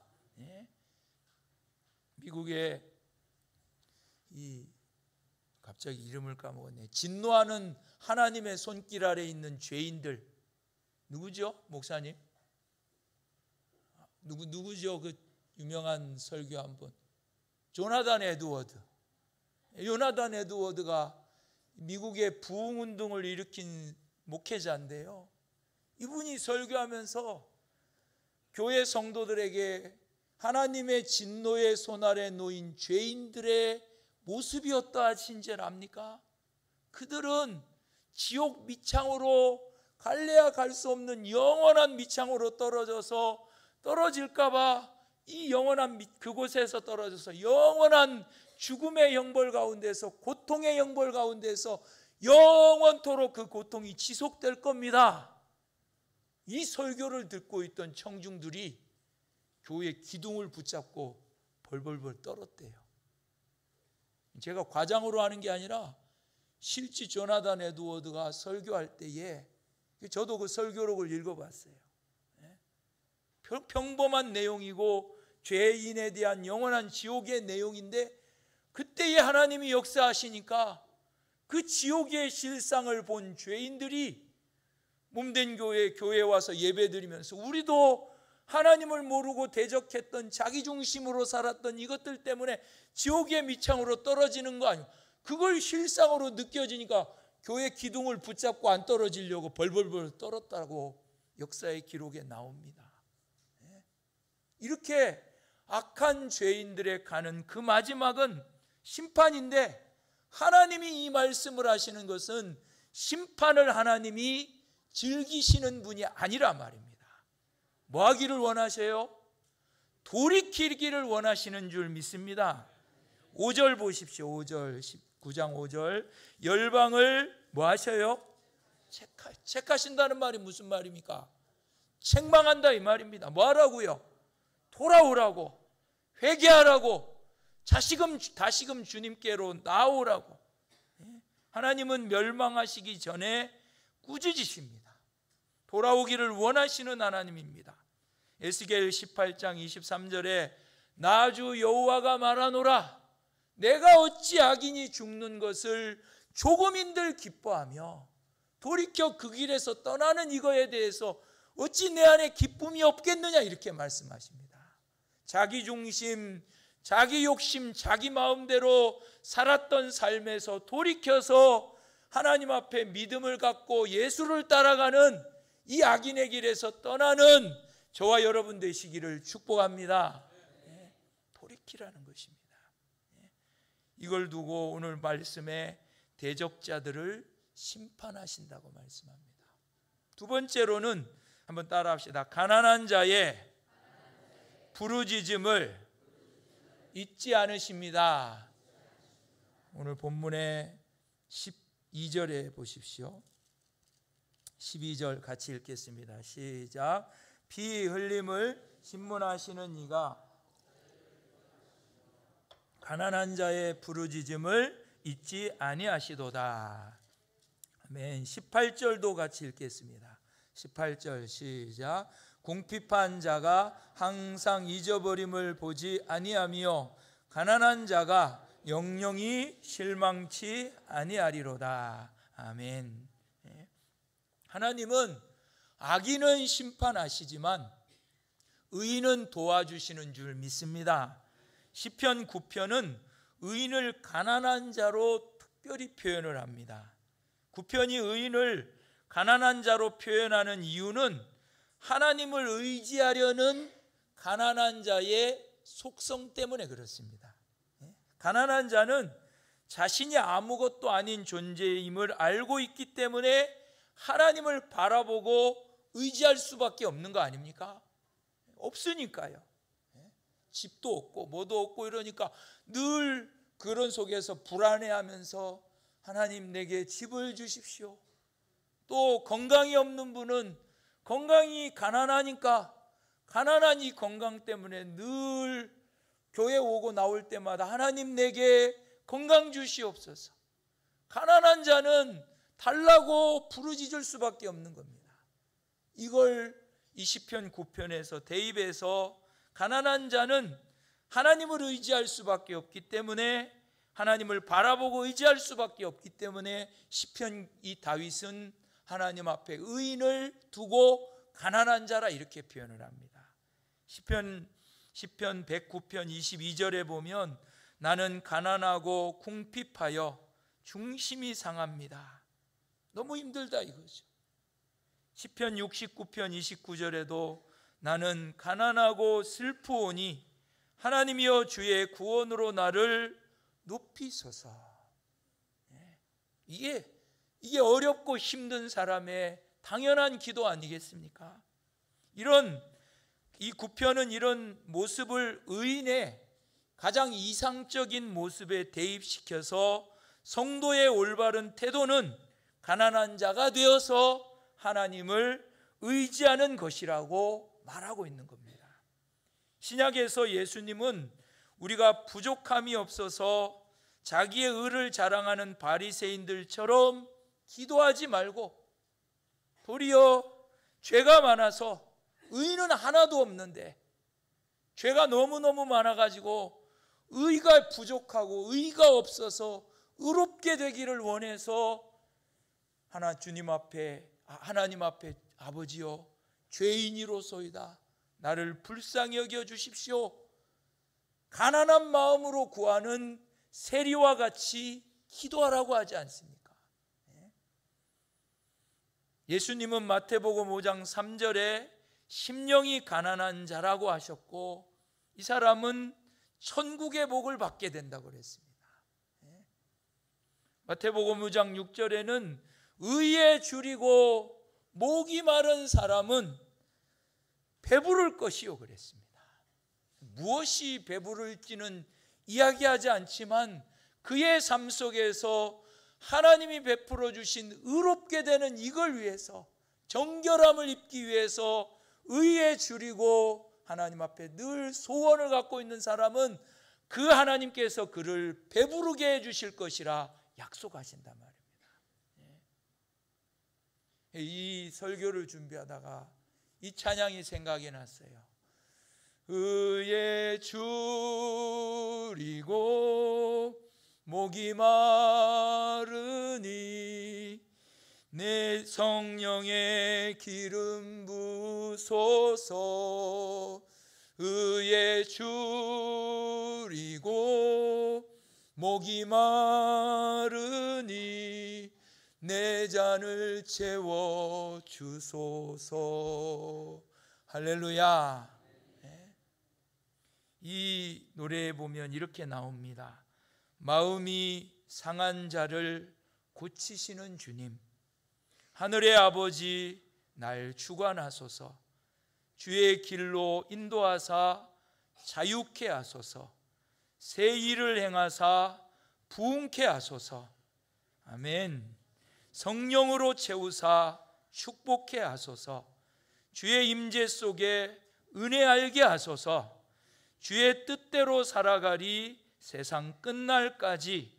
미국의 갑자기 이름을 까먹었네. 진노하는 하나님의 손길 아래 있는 죄인들 누구죠? 목사님? 누구죠? 그 유명한 설교 한 분. 조나단 에드워드. 조나단 에드워드가 미국의 부흥운동을 일으킨 목회자인데요. 이분이 설교하면서 교회 성도들에게 하나님의 진노의 손 아래 놓인 죄인들의 모습이 어떠하신지 압니까? 그들은 지옥 밑창으로 갈래야 갈 수 없는 영원한 밑창으로 떨어질까 봐 이 영원한 그곳에서 떨어져서 영원한 죽음의 형벌 가운데서 고통의 형벌 가운데서 영원토록 그 고통이 지속될 겁니다. 이 설교를 듣고 있던 청중들이 교회 기둥을 붙잡고 벌벌벌 떨었대요. 제가 과장으로 하는 게 아니라 실제 조나단 에드워드가 설교할 때에 저도 그 설교록을 읽어봤어요. 평범한 내용이고 죄인에 대한 영원한 지옥의 내용인데 그때에 하나님이 역사하시니까 그 지옥의 실상을 본 죄인들이 몸된 교회에 와서 예배드리면서 우리도 하나님을 모르고 대적했던 자기 중심으로 살았던 이것들 때문에 지옥의 밑창으로 떨어지는 거 아니에요. 그걸 실상으로 느껴지니까 교회 기둥을 붙잡고 안 떨어지려고 벌벌벌 떨었다고 역사의 기록에 나옵니다. 이렇게 악한 죄인들의 가는 그 마지막은 심판인데, 하나님이 이 말씀을 하시는 것은 심판을 하나님이 즐기시는 분이 아니라 말입니다. 뭐 하기를 원하세요? 돌이키기를 원하시는 줄 믿습니다. 5절 보십시오. 5절 9장 5절. 열방을 뭐 하셔요? 책하신다는 말이 무슨 말입니까? 책망한다 이 말입니다. 뭐 하라고요? 돌아오라고, 회개하라고, 다시금 주님께로 나오라고. 하나님은 멸망하시기 전에 꾸짖으십니다. 돌아오기를 원하시는 하나님입니다. 에스겔 18장 23절에 나 주 여호와가 말하노라, 내가 어찌 악인이 죽는 것을 조금인들 기뻐하며 돌이켜 그 길에서 떠나는 이거에 대해서 어찌 내 안에 기쁨이 없겠느냐, 이렇게 말씀하십니다. 자기 중심, 자기 욕심, 자기 마음대로 살았던 삶에서 돌이켜서 하나님 앞에 믿음을 갖고 예수를 따라가는 이 악인의 길에서 떠나는 저와 여러분 되시기를 축복합니다. 돌이키라는 것입니다. 이걸 두고 오늘 말씀에 대적자들을 심판하신다고 말씀합니다. 두 번째로는 한번 따라 합시다. 가난한 자의 부르짖음을 잊지 않으십니다. 오늘 본문의 12절에 보십시오. 12절 같이 읽겠습니다. 시작. 피 흘림을 신문하시는 이가 가난한 자의 부르짖음을 잊지 아니하시도다. 아멘. 18절도 같이 읽겠습니다. 18절 시작. 궁핍한 자가 항상 잊어버림을 보지 아니하며 가난한 자가 영영이 실망치 아니하리로다. 아멘. 하나님은 악인은 심판하시지만 의인은 도와주시는 줄 믿습니다. 시편 9편은 의인을 가난한 자로 특별히 표현을 합니다. 9편이 의인을 가난한 자로 표현하는 이유는 하나님을 의지하려는 가난한 자의 속성 때문에 그렇습니다. 가난한 자는 자신이 아무것도 아닌 존재임을 알고 있기 때문에 하나님을 바라보고 의지할 수밖에 없는 거 아닙니까? 없으니까요. 집도 없고 뭐도 없고 이러니까 늘 그런 속에서 불안해하면서 하나님 내게 집을 주십시오. 또 건강이 없는 분은 건강이 가난하니까 가난한 이 건강 때문에 늘 교회 오고 나올 때마다 하나님 내게 건강 주시옵소서. 가난한 자는 달라고 부르짖을 수밖에 없는 겁니다. 이걸 이 시편 9편에서 대입해서 가난한 자는 하나님을 의지할 수밖에 없기 때문에, 하나님을 바라보고 의지할 수밖에 없기 때문에 시편 이 다윗은 하나님 앞에 의인을 두고 가난한 자라 이렇게 표현을 합니다. 시편 109편 22절에 보면 나는 가난하고 궁핍하여 중심이 상합니다. 너무 힘들다 이거죠. 시편 69편 29절에도 나는 가난하고 슬프오니 하나님이여 주의 구원으로 나를 높이소서. 이게 어렵고 힘든 사람의 당연한 기도 아니겠습니까? 이런 이 9편은 이런 모습을 의인의 가장 이상적인 모습에 대입시켜서 성도의 올바른 태도는 가난한 자가 되어서 하나님을 의지하는 것이라고 말하고 있는 겁니다. 신약에서 예수님은 우리가 부족함이 없어서 자기의 의를 자랑하는 바리새인들처럼 기도하지 말고 도리어 죄가 많아서 의는 하나도 없는데 죄가 너무너무 많아가지고 의가 부족하고 의가 없어서 의롭게 되기를 원해서 하나님 앞에 아버지여 죄인이로소이다 나를 불쌍히 여겨 주십시오. 가난한 마음으로 구하는 세리와 같이 기도하라고 하지 않습니까? 예수님은 마태복음 5장 3절에 심령이 가난한 자라고 하셨고, 이 사람은 천국의 복을 받게 된다고 그랬습니다. 마태복음 5장 6절에는 의에 줄이고 목이 마른 사람은 배부를 것이요 그랬습니다. 무엇이 배부를지는 이야기하지 않지만 그의 삶 속에서 하나님이 베풀어 주신 의롭게 되는 이걸 위해서, 정결함을 입기 위해서 의에 줄이고 하나님 앞에 늘 소원을 갖고 있는 사람은 그 하나님께서 그를 배부르게 해주실 것이라 약속하신단 말입니다. 이 설교를 준비하다가 이 찬양이 생각이 났어요. 의에 줄이고 목이 마르니 내 성령의 기름 부소서. 의에 줄이고 목이 마르니 내 잔을 채워 주소서. 할렐루야. 이 노래에 보면 이렇게 나옵니다. 마음이 상한 자를 고치시는 주님, 하늘의 아버지 날 주관하소서. 주의 길로 인도하사 자유케 하소서. 새 일을 행하사 부흥케 하소서. 아멘. 성령으로 채우사 축복케 하소서. 주의 임재 속에 은혜 알게 하소서. 주의 뜻대로 살아가리 세상 끝날까지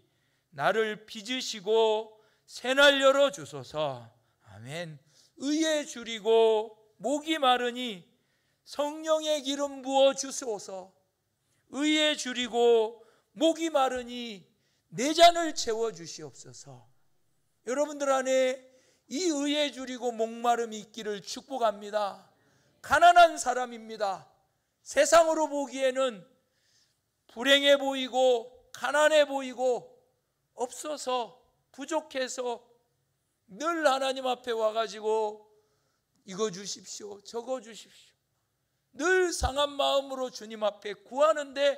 나를 빚으시고 새날 열어주소서. 아멘. 의에 줄이고 목이 마르니 성령의 기름 부어 주소서. 의에 줄이고 목이 마르니 내 잔을 채워 주시옵소서. 여러분들 안에 이 의에 줄이고 목마름이 있기를 축복합니다. 가난한 사람입니다. 세상으로 보기에는 불행해 보이고 가난해 보이고 없어서 부족해서 늘 하나님 앞에 와가지고 이거 주십시오, 저거 주십시오, 늘 상한 마음으로 주님 앞에 구하는데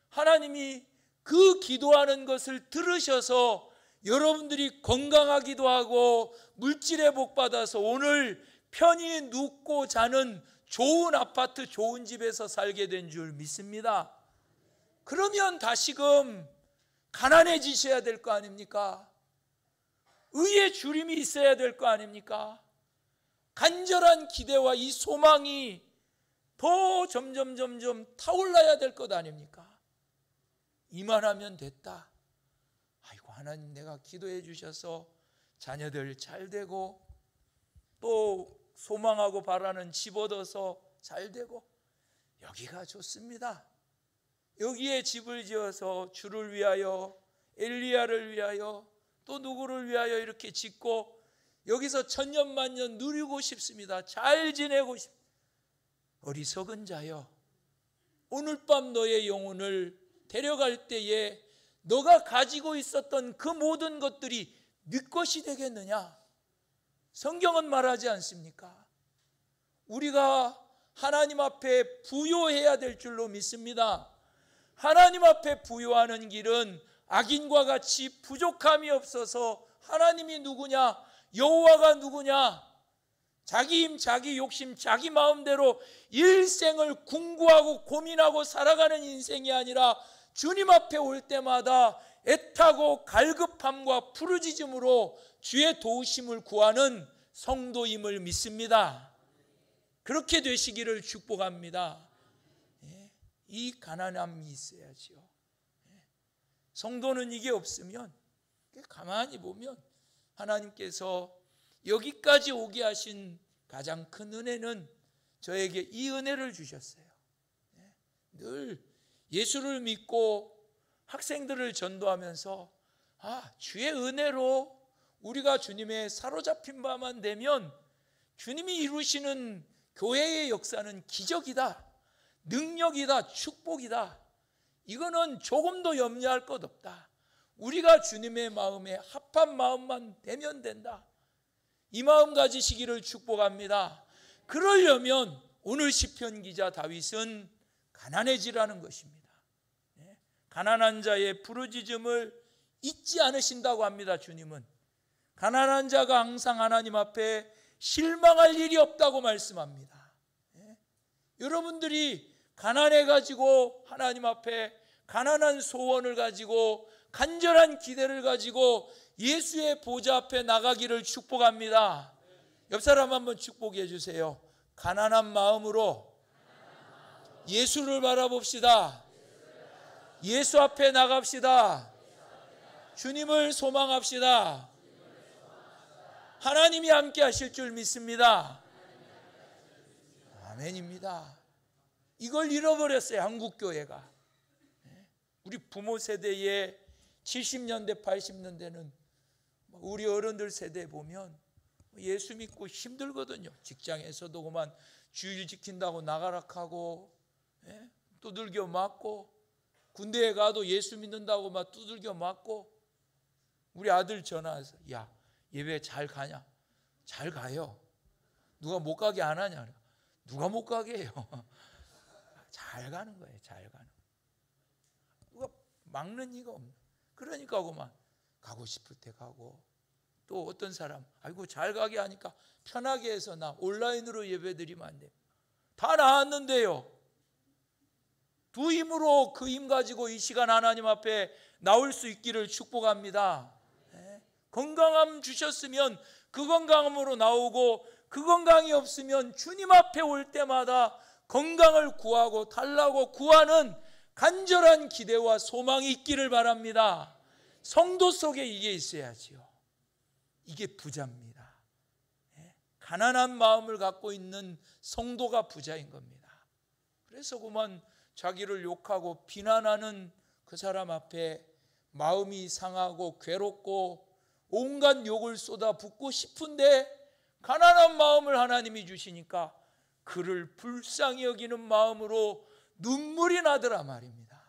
하나님이 그 기도하는 것을 들으셔서 여러분들이 건강하기도 하고 물질의 복 받아서 오늘 편히 눕고 자는 좋은 아파트, 좋은 집에서 살게 된 줄 믿습니다. 그러면 다시금 가난해지셔야 될 거 아닙니까? 의의 주림이 있어야 될 거 아닙니까? 간절한 기대와 이 소망이 더 점점 타올라야 될 것 아닙니까? 이만하면 됐다. 아이고, 하나님 내가 기도해 주셔서 자녀들 잘 되고 또 소망하고 바라는 집 얻어서 잘 되고 여기가 좋습니다. 여기에 집을 지어서 주를 위하여, 엘리야를 위하여, 또 누구를 위하여 이렇게 짓고 여기서 천년만년 누리고 싶습니다. 잘 지내고 싶습니다. 어리석은 자여, 오늘 밤 너의 영혼을 데려갈 때에 너가 가지고 있었던 그 모든 것들이 네 것이 되겠느냐? 성경은 말하지 않습니까? 우리가 하나님 앞에 부요해야 될 줄로 믿습니다. 하나님 앞에 부요하는 길은 악인과 같이 부족함이 없어서 하나님이 누구냐, 여호와가 누구냐, 자기 힘, 자기 욕심, 자기 마음대로 일생을 궁구하고 고민하고 살아가는 인생이 아니라 주님 앞에 올 때마다 애타고 갈급함과 부르짖음으로 주의 도우심을 구하는 성도임을 믿습니다. 그렇게 되시기를 축복합니다. 이 가난함이 있어야지요. 성도는 이게 없으면 가만히 보면 하나님께서 여기까지 오게 하신 가장 큰 은혜는 저에게 이 은혜를 주셨어요. 늘 예수를 믿고 학생들을 전도하면서 주의 은혜로 우리가 주님의 사로잡힌 바만 되면 주님이 이루시는 교회의 역사는 기적이다, 능력이다, 축복이다. 이거는 조금도 염려할 것 없다. 우리가 주님의 마음에 합한 마음만 되면 된다. 이 마음 가지시기를 축복합니다. 그러려면 오늘 시편 기자 다윗은 가난해지라는 것입니다. 가난한 자의 부르짖음을 잊지 않으신다고 합니다. 주님은 가난한 자가 항상 하나님 앞에 실망할 일이 없다고 말씀합니다. 여러분들이 가난해가지고 하나님 앞에 가난한 소원을 가지고 간절한 기대를 가지고 예수의 보좌 앞에 나가기를 축복합니다. 옆 사람 한번 축복해 주세요. 가난한 마음으로 예수를 바라봅시다. 예수 앞에 나갑시다. 주님을 소망합시다. 하나님이 함께 하실 줄 믿습니다. 아멘입니다. 이걸 잃어버렸어요. 한국교회가. 우리 부모 세대에 70년대 80년대는 우리 어른들 세대에 보면 예수 믿고 힘들거든요. 직장에서도 그만 주일 지킨다고 나가락하고 두들겨 맞고, 군대에 가도 예수 믿는다고 막 두들겨 맞고. 우리 아들 전화해서 야, 예배 잘 가냐? 잘 가요. 누가 못 가게 안 하냐? 누가 못 가게 해요? 잘 가는 거예요. 잘 가는 거예요. 누가 막는 이가 없는. 그러니까 그만 가고 싶을 때 가고. 또 어떤 사람 아이고 잘 가게 하니까 편하게 해서 나 온라인으로 예배 드리면 안 돼요. 다 나았는데요. 두 힘으로 그 힘 가지고 이 시간 하나님 앞에 나올 수 있기를 축복합니다. 건강함 주셨으면 그 건강함으로 나오고, 그 건강이 없으면 주님 앞에 올 때마다 건강을 구하고 달라고 구하는 간절한 기대와 소망이 있기를 바랍니다. 성도 속에 이게 있어야지요. 이게 부자입니다. 가난한 마음을 갖고 있는 성도가 부자인 겁니다. 그래서 그만 자기를 욕하고 비난하는 그 사람 앞에 마음이 상하고 괴롭고 온갖 욕을 쏟아붓고 싶은데, 가난한 마음을 하나님이 주시니까 그를 불쌍히 여기는 마음으로 눈물이 나더라 말입니다.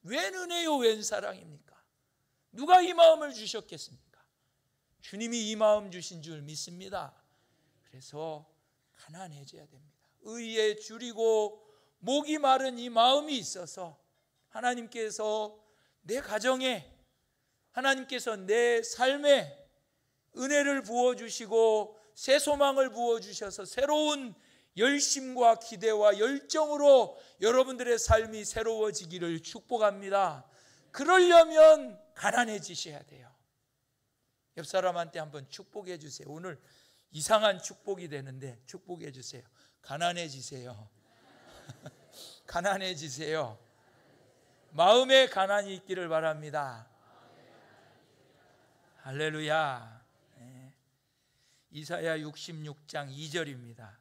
웬 은혜요 웬 사랑입니까? 누가 이 마음을 주셨겠습니까? 주님이 이 마음 주신 줄 믿습니다. 그래서 가난해져야 됩니다. 의에 줄이고 목이 마른 이 마음이 있어서 하나님께서 내 가정에, 하나님께서 내 삶에 은혜를 부어주시고 새 소망을 부어주셔서 새로운 열심과 기대와 열정으로 여러분들의 삶이 새로워지기를 축복합니다. 그러려면 가난해지셔야 돼요. 옆 사람한테 한번 축복해 주세요. 오늘 이상한 축복이 되는데 축복해 주세요. 가난해지세요. 가난해지세요. 마음에 가난이 있기를 바랍니다. 할렐루야. 이사야 66장 2절입니다.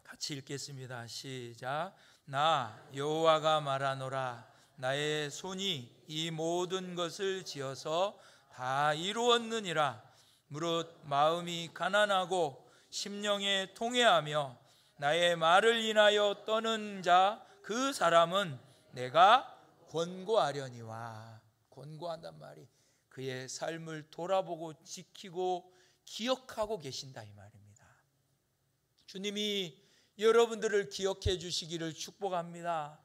같이 읽겠습니다. 시작. 나 여호와가 말하노라. 나의 손이 이 모든 것을 지어서 다 이루었느니라. 무릇 마음이 가난하고 심령에 통회하며 나의 말을 인하여 떠는 자 그 사람은 내가 권고하려니와. 권고한단 말이 그의 삶을 돌아보고 지키고 기억하고 계신다 이 말입니다. 주님이 여러분들을 기억해 주시기를 축복합니다.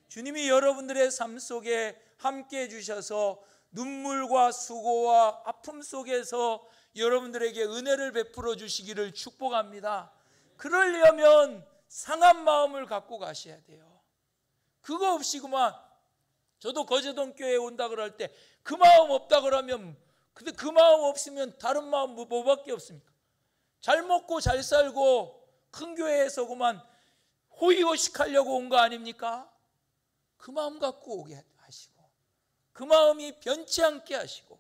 주님이 여러분들의 삶 속에 함께 해 주셔서 눈물과 수고와 아픔 속에서 여러분들에게 은혜를 베풀어 주시기를 축복합니다. 그러려면 상한 마음을 갖고 가셔야 돼요. 그거 없이 그만 저도 거제동 교회에 온다 그럴 때 그 마음 없다 그러면, 근데 그 마음 없으면 다른 마음 뭐밖에 없습니까? 잘 먹고 잘 살고 큰 교회에서 그만 호의호식하려고 온 거 아닙니까? 그 마음 갖고 오게 하시고, 그 마음이 변치 않게 하시고,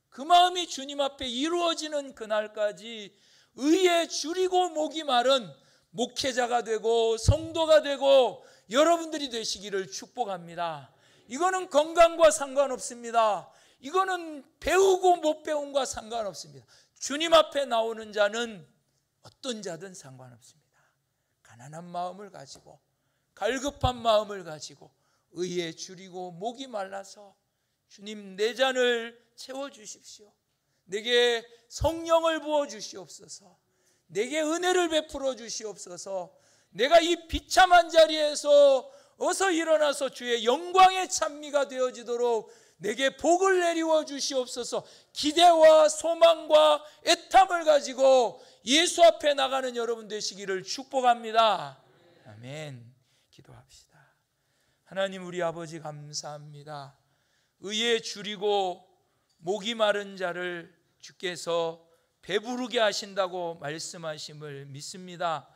그 마음이 주님 앞에 이루어지는 그날까지 의에 줄이고 목이 마른 목회자가 되고 성도가 되고 여러분들이 되시기를 축복합니다. 이거는 건강과 상관없습니다. 이거는 배우고 못 배운과 상관없습니다. 주님 앞에 나오는 자는 어떤 자든 상관없습니다. 가난한 마음을 가지고, 갈급한 마음을 가지고, 의에 줄이고 목이 말라서 주님 내 잔을 채워주십시오. 내게 성령을 부어주시옵소서. 내게 은혜를 베풀어 주시옵소서. 내가 이 비참한 자리에서 어서 일어나서 주의 영광의 찬미가 되어지도록 내게 복을 내리워 주시옵소서. 기대와 소망과 애탐을 가지고 예수 앞에 나가는 여러분 되시기를 축복합니다. 아멘. 기도합시다. 하나님 우리 아버지 감사합니다. 의에 줄이고 목이 마른 자를 주께서 배부르게 하신다고 말씀하심을 믿습니다.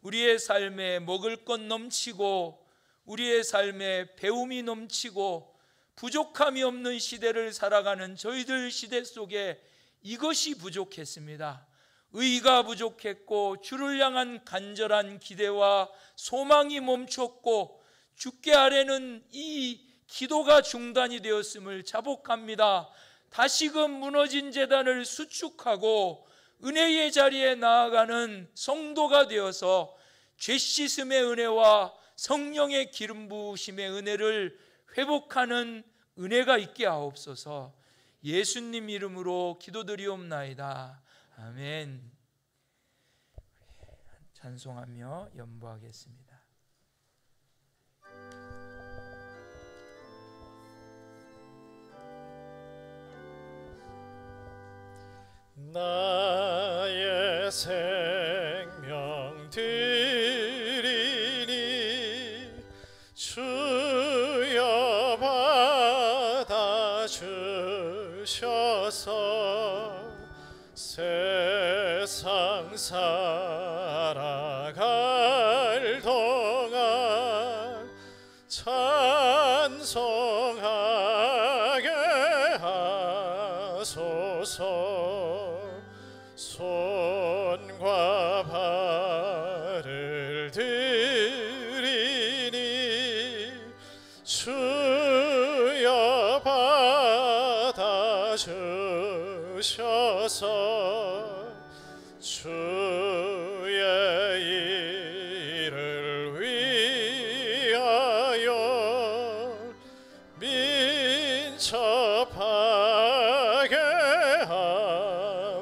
우리의 삶에 먹을 것 넘치고 우리의 삶에 배움이 넘치고 부족함이 없는 시대를 살아가는 저희들 시대 속에 이것이 부족했습니다. 의가 부족했고 주를 향한 간절한 기대와 소망이 멈췄고 주께 아뢰는 이 기도가 중단이 되었음을 자복합니다. 다시금 무너진 제단을 수축하고 은혜의 자리에 나아가는 성도가 되어서 죄 씻음의 은혜와 성령의 기름 부으심의 은혜를 회복하는 은혜가 있게 하옵소서. 예수님 이름으로 기도드리옵나이다. 아멘. 찬송하며 연보하겠습니다. 나의 생명 드리니 주여 받아주셔서 세상 살아갈 동안 찬송하게 하소서. 손과 발을 드리니 주여 받아주셔서 주의 일을 위하여 민첩하게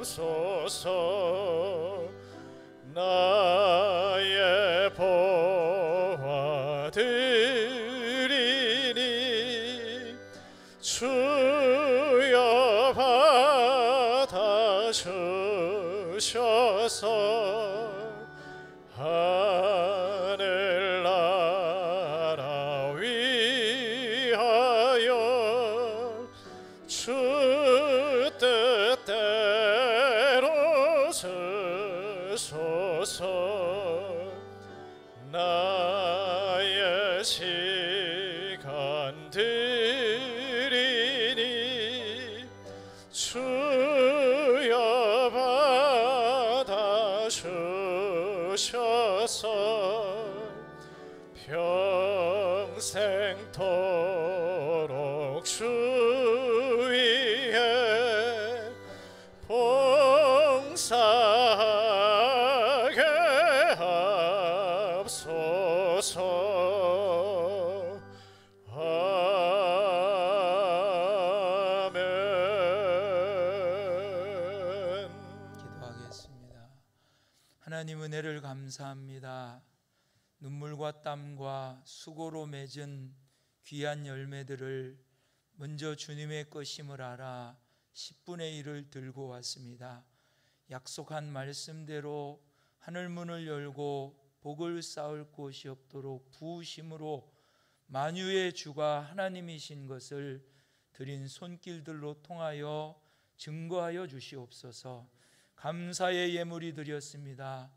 하소서. 나의 보화 드리니 주여 받아주셔서 하늘나라 위하여 주 뜻대로 쓰소서. 나의 시간 드리니 주여 받아주셔서 평생토록 주 위에 봉사하게 하옵소서. 아멘. 기도하겠습니다. 하나님 은혜를 감사합니다. 눈물과 땀과 수고로 맺은 귀한 열매들을 먼저 주님의 것임을 알아 10분의 1을 들고 왔습니다. 약속한 말씀대로 하늘문을 열고 복을 쌓을 곳이 없도록 부으심으로 만유의 주가 하나님이신 것을 드린 손길들로 통하여 증거하여 주시옵소서. 감사의 예물이 드렸습니다.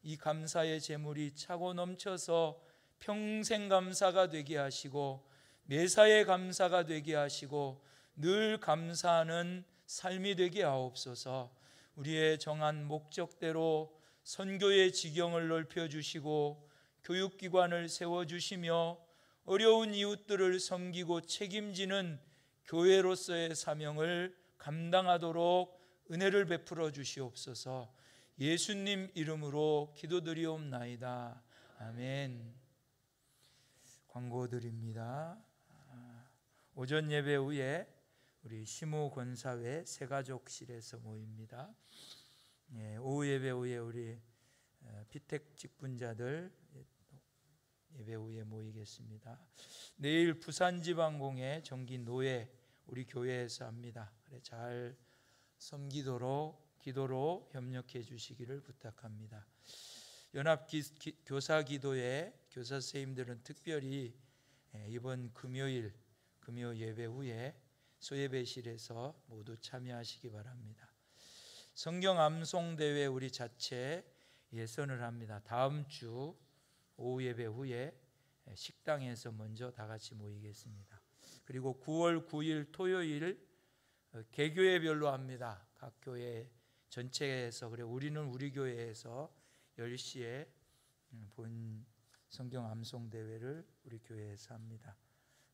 이 감사의 제물이 차고 넘쳐서 평생 감사가 되게 하시고 매사에 감사가 되게 하시고 늘 감사하는 삶이 되게 하옵소서. 우리의 정한 목적대로 선교의 지경을 넓혀주시고 교육기관을 세워주시며 어려운 이웃들을 섬기고 책임지는 교회로서의 사명을 감당하도록 은혜를 베풀어 주시옵소서. 예수님 이름으로 기도드리옵나이다. 아멘. 광고드립니다. 오전 예배 후에 우리 시무 권사회 새가족실에서 모입니다. 오후 예배 후에 우리 피택 직분자들 예배 후에 모이겠습니다. 내일 부산지방공회 정기 노예 우리 교회에서 합니다. 그래 잘 섬기도록 기도로 협력해 주시기를 부탁합니다. 연합 교사 기도회 교사 선생님들은 특별히 이번 금요 예배 후에 소예배실에서 모두 참여하시기 바랍니다. 성경 암송 대회 우리 자체 예선을 합니다. 다음 주 오후 예배 후에 식당에서 먼저 다 같이 모이겠습니다. 그리고 9월 9일 토요일 개교회별로 합니다. 각 교회 전체에서. 그래 우리는 우리 교회에서 10시에 본 성경 암송 대회를 우리 교회에서 합니다.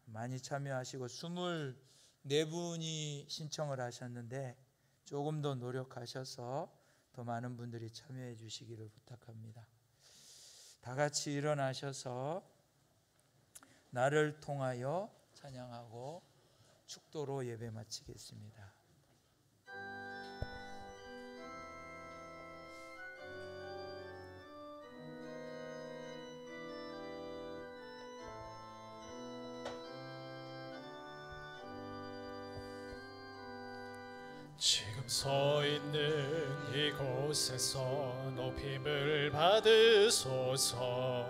많이 참여하시고 24분이 신청을 하셨는데 조금 더 노력하셔서 더 많은 분들이 참여해 주시기를 부탁합니다. 다 같이 일어나셔서 나를 통하여 찬양하고 축도로 예배 마치겠습니다. 지금 서 있는 이곳에서 높임을 받으소서.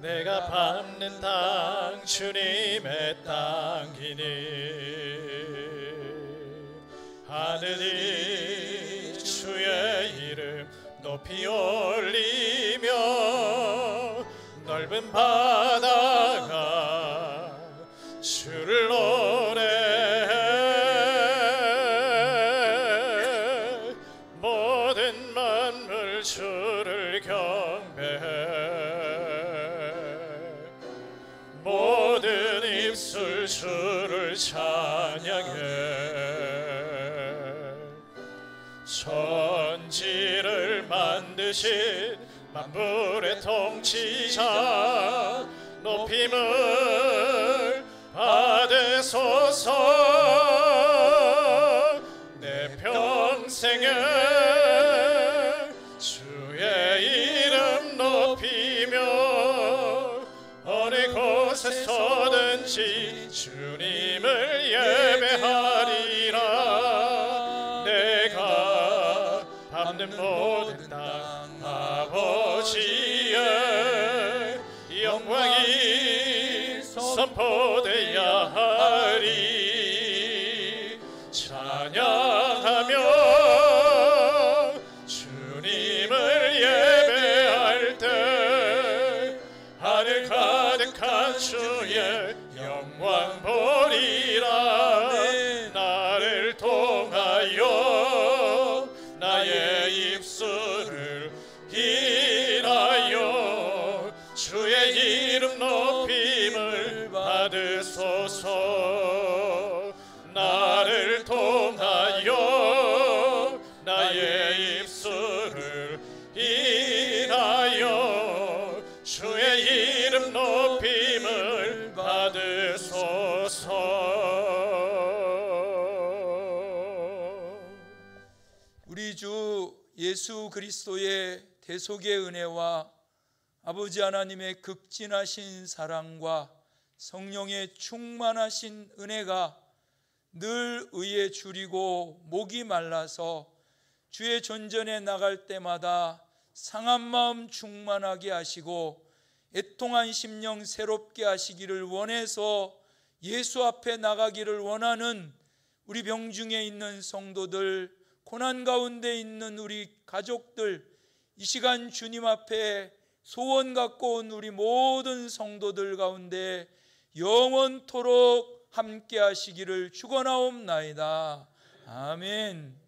내가 밟는 땅 주님의 땅이니 하늘이 주의 이름 높이 올리며 넓은 바다가 주를 노래해 모든 만물 주를 경배해 모든 입술 주를 찬양해 천지를 만드신 만물의 통치자 높임을 받으소서. 내 평생에 주의 이름 높이며 어느 곳에서든지 주님을 예배하리라. 내가 밟는 모든 땅 아버지의 영광이 선포되어야 하리. 찬양하며 주님을 예배할 때 하늘 가득한 주의 영광 보리라. 나를 통하여 나의 입술을 인하여 주의 이름 높임을 받으소서. 나를 통하여 나의 입술을 인하여 주의 이름 높임을 받으소서. 우리 주 예수 그리스도의 대속의 은혜와 아버지 하나님의 극진하신 사랑과 성령의 충만하신 은혜가 늘 의에 줄이고 목이 말라서 주의 전전에 나갈 때마다 상한 마음 충만하게 하시고 애통한 심령 새롭게 하시기를 원해서 예수 앞에 나가기를 원하는 우리 병중에 있는 성도들, 고난 가운데 있는 우리 가족들, 이 시간 주님 앞에 소원 갖고 온 우리 모든 성도들 가운데 영원토록 함께 하시기를 축원하옵나이다. 아멘.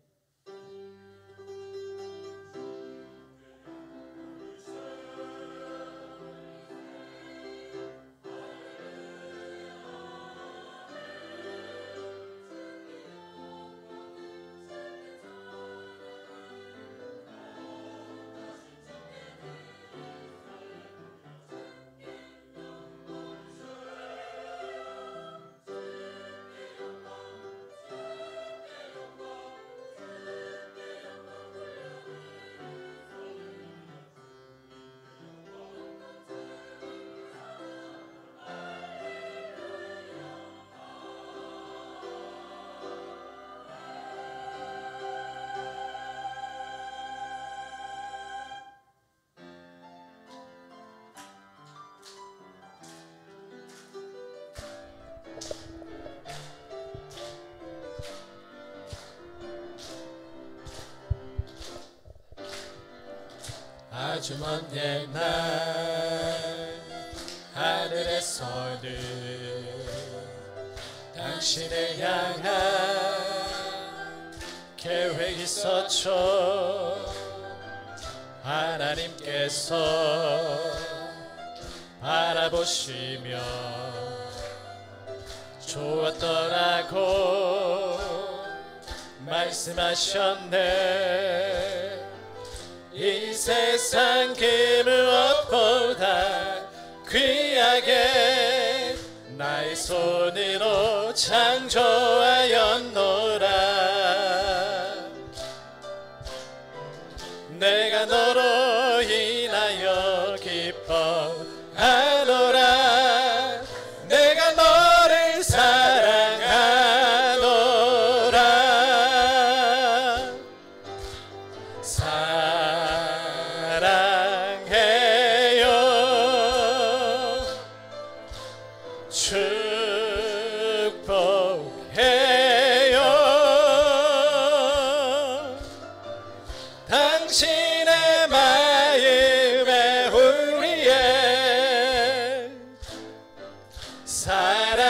아주 먼 옛날 하늘에서는 당신을 향한 계획이 있었죠. 하나님께서 바라보시며 좋았더라고 말씀하셨네. 이 세상 그 무엇보다 귀하게 나의 손으로 창조하였노라. 내가 너로 인하여 기뻐하노라. 내가 너를 사랑하노라. 사랑해요. 축복해요. 당신의 마음에 우리의 사랑